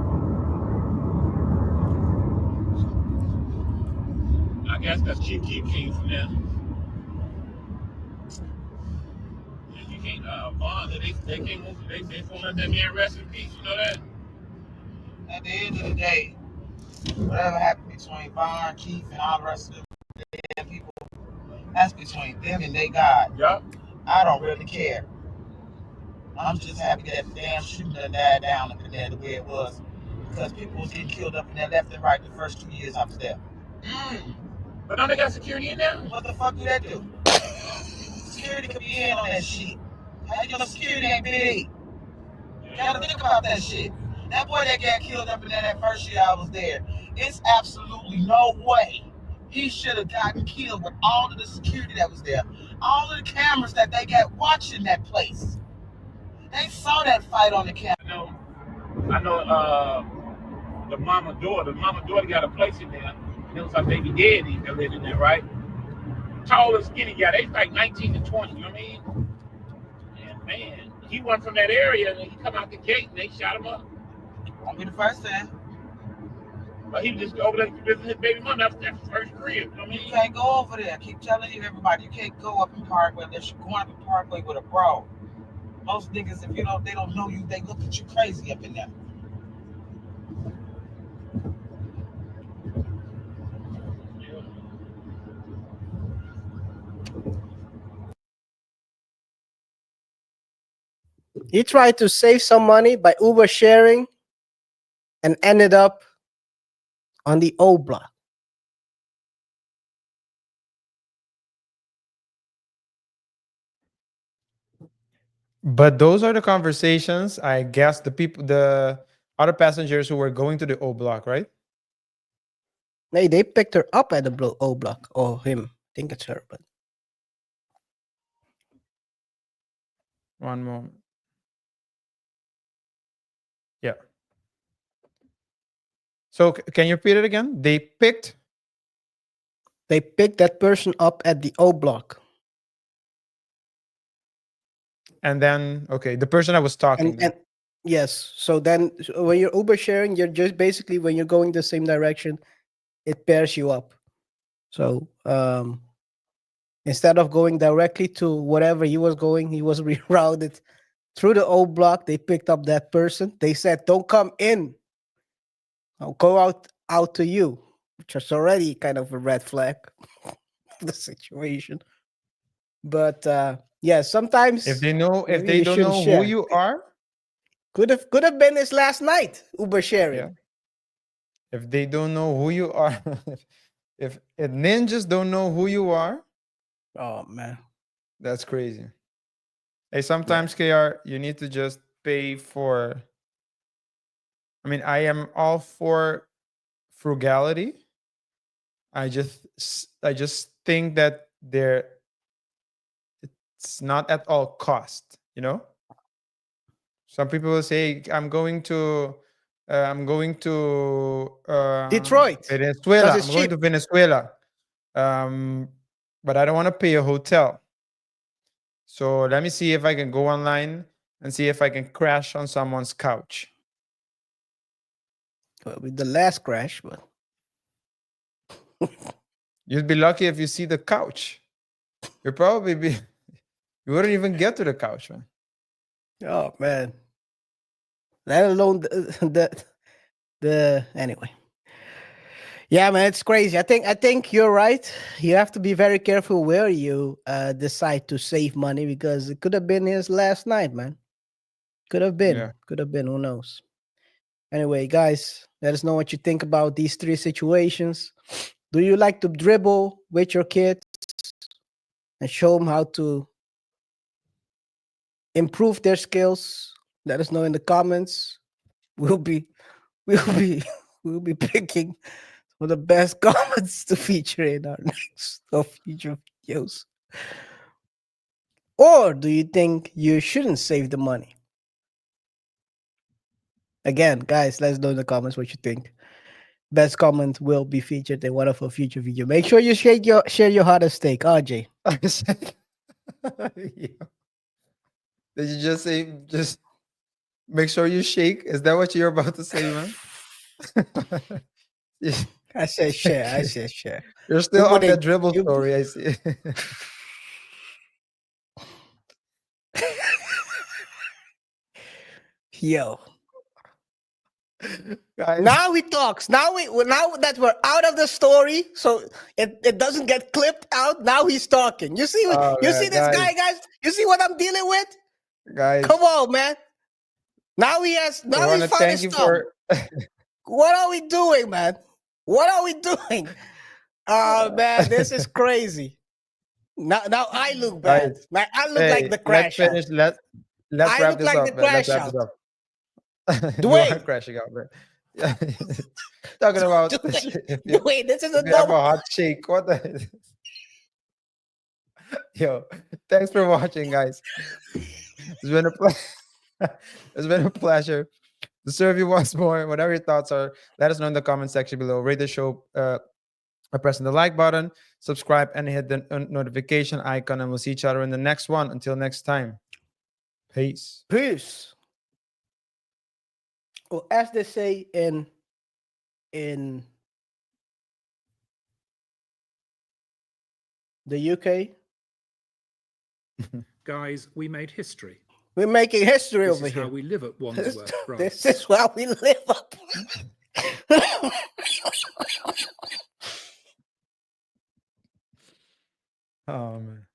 Speaker 2: I guess that's Chief King from there. You can't bond. They can't move. They won't let that man rest in peace. You know that? At the end of the day, whatever happened between Bond, Keith, and all the rest of the people, that's between them and their God. Yep. I don't really care. I'm just happy that the damn shooting done died down up in there the way it was. Because people was getting killed up in there left and right the first 2 years I was there. But don't they got security in there? What the fuck do that do? Security could be in on that shit. How you know security ain't big? You gotta think about that shit. That boy that got killed up in there that first year I was there, it's absolutely no way he should have gotten killed with all of the security that was there. All of the cameras that they got watching that place. They saw that fight on the camera. I know the mama daughter got a place in there. And it was her baby daddy that lived in there, right? Tall and skinny guy. They like 19 to 20, you know what I mean? And man, he went from that area and he come out the gate and they shot him up. Won't be the first time. But he was just over there to visit his baby mom. That's his first crib. You know what I mean? You can't go over there. I keep telling you, everybody, you can't go up in Parkway unless you're going up in Parkway with a bro. Most niggas, if they don't know you, they look at you crazy up in there.
Speaker 1: He tried to save some money by Uber sharing and ended up on the O block.
Speaker 3: But those are the conversations, I guess, the other passengers who were going to the O block, right?
Speaker 1: They picked her up at the O block, or him. I think it's her, but
Speaker 3: One moment. Yeah. So can you repeat it again? They picked
Speaker 1: that person up at the O block.
Speaker 3: And then, okay, the person I was talking.
Speaker 1: And yes, so then when you're Uber sharing, you're just basically when you're going the same direction, it pairs you up. So instead of going directly to whatever he was going, he was rerouted through the O block. They picked up that person. They said, "Don't come in. I'll go out to you," which is already kind of a red flag of the situation. But yeah, sometimes
Speaker 3: if they don't know
Speaker 1: shouldn't share.
Speaker 3: who you are,
Speaker 1: could have been his last night Uber sharing.
Speaker 3: Yeah. If they don't know who you are, if ninjas don't know who you are,
Speaker 1: oh man,
Speaker 3: that's crazy. Hey, sometimes KR, you need to just pay for. I mean, I am all for frugality. I just think that it's not at all cost. You know, some people will say, I'm going to
Speaker 1: Detroit,
Speaker 3: Venezuela.
Speaker 1: 'cause it's
Speaker 3: I'm going
Speaker 1: cheap.
Speaker 3: to Venezuela, but I don't want to pay a hotel. So let me see if I can go online and see if I can crash on someone's couch.
Speaker 1: Well, with the last crash, but
Speaker 3: You'd be lucky if you see the couch. You wouldn't even get to the couch, man.
Speaker 1: oh man. Let alone the anyway. Yeah, man, it's crazy. I think you're right. You have to be very careful where you decide to save money because it could have been his last night, man. Could have been.
Speaker 3: Yeah.
Speaker 1: Could have been. Who knows? Anyway, guys, let us know what you think about these three situations. Do you like to dribble with your kids and show them how to improve their skills? Let us know in the comments. We'll be picking one of the best comments to feature in our next or future videos. Or do you think you shouldn't save the money? Again, guys, let us know in the comments what you think. Best comment will be featured in one of our future videos. Make sure you share your hottest take, RJ.
Speaker 3: Did you just say just make sure you shake? Is that what you're about to say, man?
Speaker 1: I said share. I said share.
Speaker 3: You're still
Speaker 1: You
Speaker 3: on
Speaker 1: put
Speaker 3: that
Speaker 1: it-
Speaker 3: dribble
Speaker 1: you-
Speaker 3: story, I see.
Speaker 1: Yo.
Speaker 3: Guys.
Speaker 1: Now he talks. Now that we're out of the story, so it doesn't get clipped out. Now he's talking. You see
Speaker 3: Oh,
Speaker 1: you
Speaker 3: man,
Speaker 1: see this guy, guys? You see what I'm dealing with?
Speaker 3: Guys.
Speaker 1: Come on, man. Now he has
Speaker 3: I
Speaker 1: now
Speaker 3: want
Speaker 1: he's
Speaker 3: to
Speaker 1: found
Speaker 3: thank
Speaker 1: his
Speaker 3: you
Speaker 1: thumb.
Speaker 3: for
Speaker 1: What are we doing, man? What are we doing? Oh man, this is crazy. Now I look bad.
Speaker 3: guys.
Speaker 1: Now I look
Speaker 3: Hey,
Speaker 1: like the
Speaker 3: let's
Speaker 1: crash out.
Speaker 3: finish. Let's
Speaker 1: I
Speaker 3: wrap
Speaker 1: look
Speaker 3: this
Speaker 1: like the
Speaker 3: up, man. Let's
Speaker 1: crash
Speaker 3: wrap
Speaker 1: out.
Speaker 3: this up. You
Speaker 1: Dwayne.
Speaker 3: are crashing out, man. Talking about
Speaker 1: Dwayne, this is a
Speaker 3: if you have a
Speaker 1: double.
Speaker 3: hot shake. What the Yo, thanks for watching, guys. It's been it's been a pleasure to serve you once more. Whatever your thoughts are, let us know in the comment section below. Rate the show by pressing the like button, subscribe, and hit the notification icon. And we'll see each other in the next one. Until next time, peace.
Speaker 1: Peace. Well, as they say in the UK,
Speaker 16: Guys, we made history.
Speaker 1: we're making history
Speaker 16: This
Speaker 1: over
Speaker 16: is
Speaker 1: here.
Speaker 16: how we live at Wandsworth.
Speaker 1: This is how we live up.
Speaker 3: Oh man.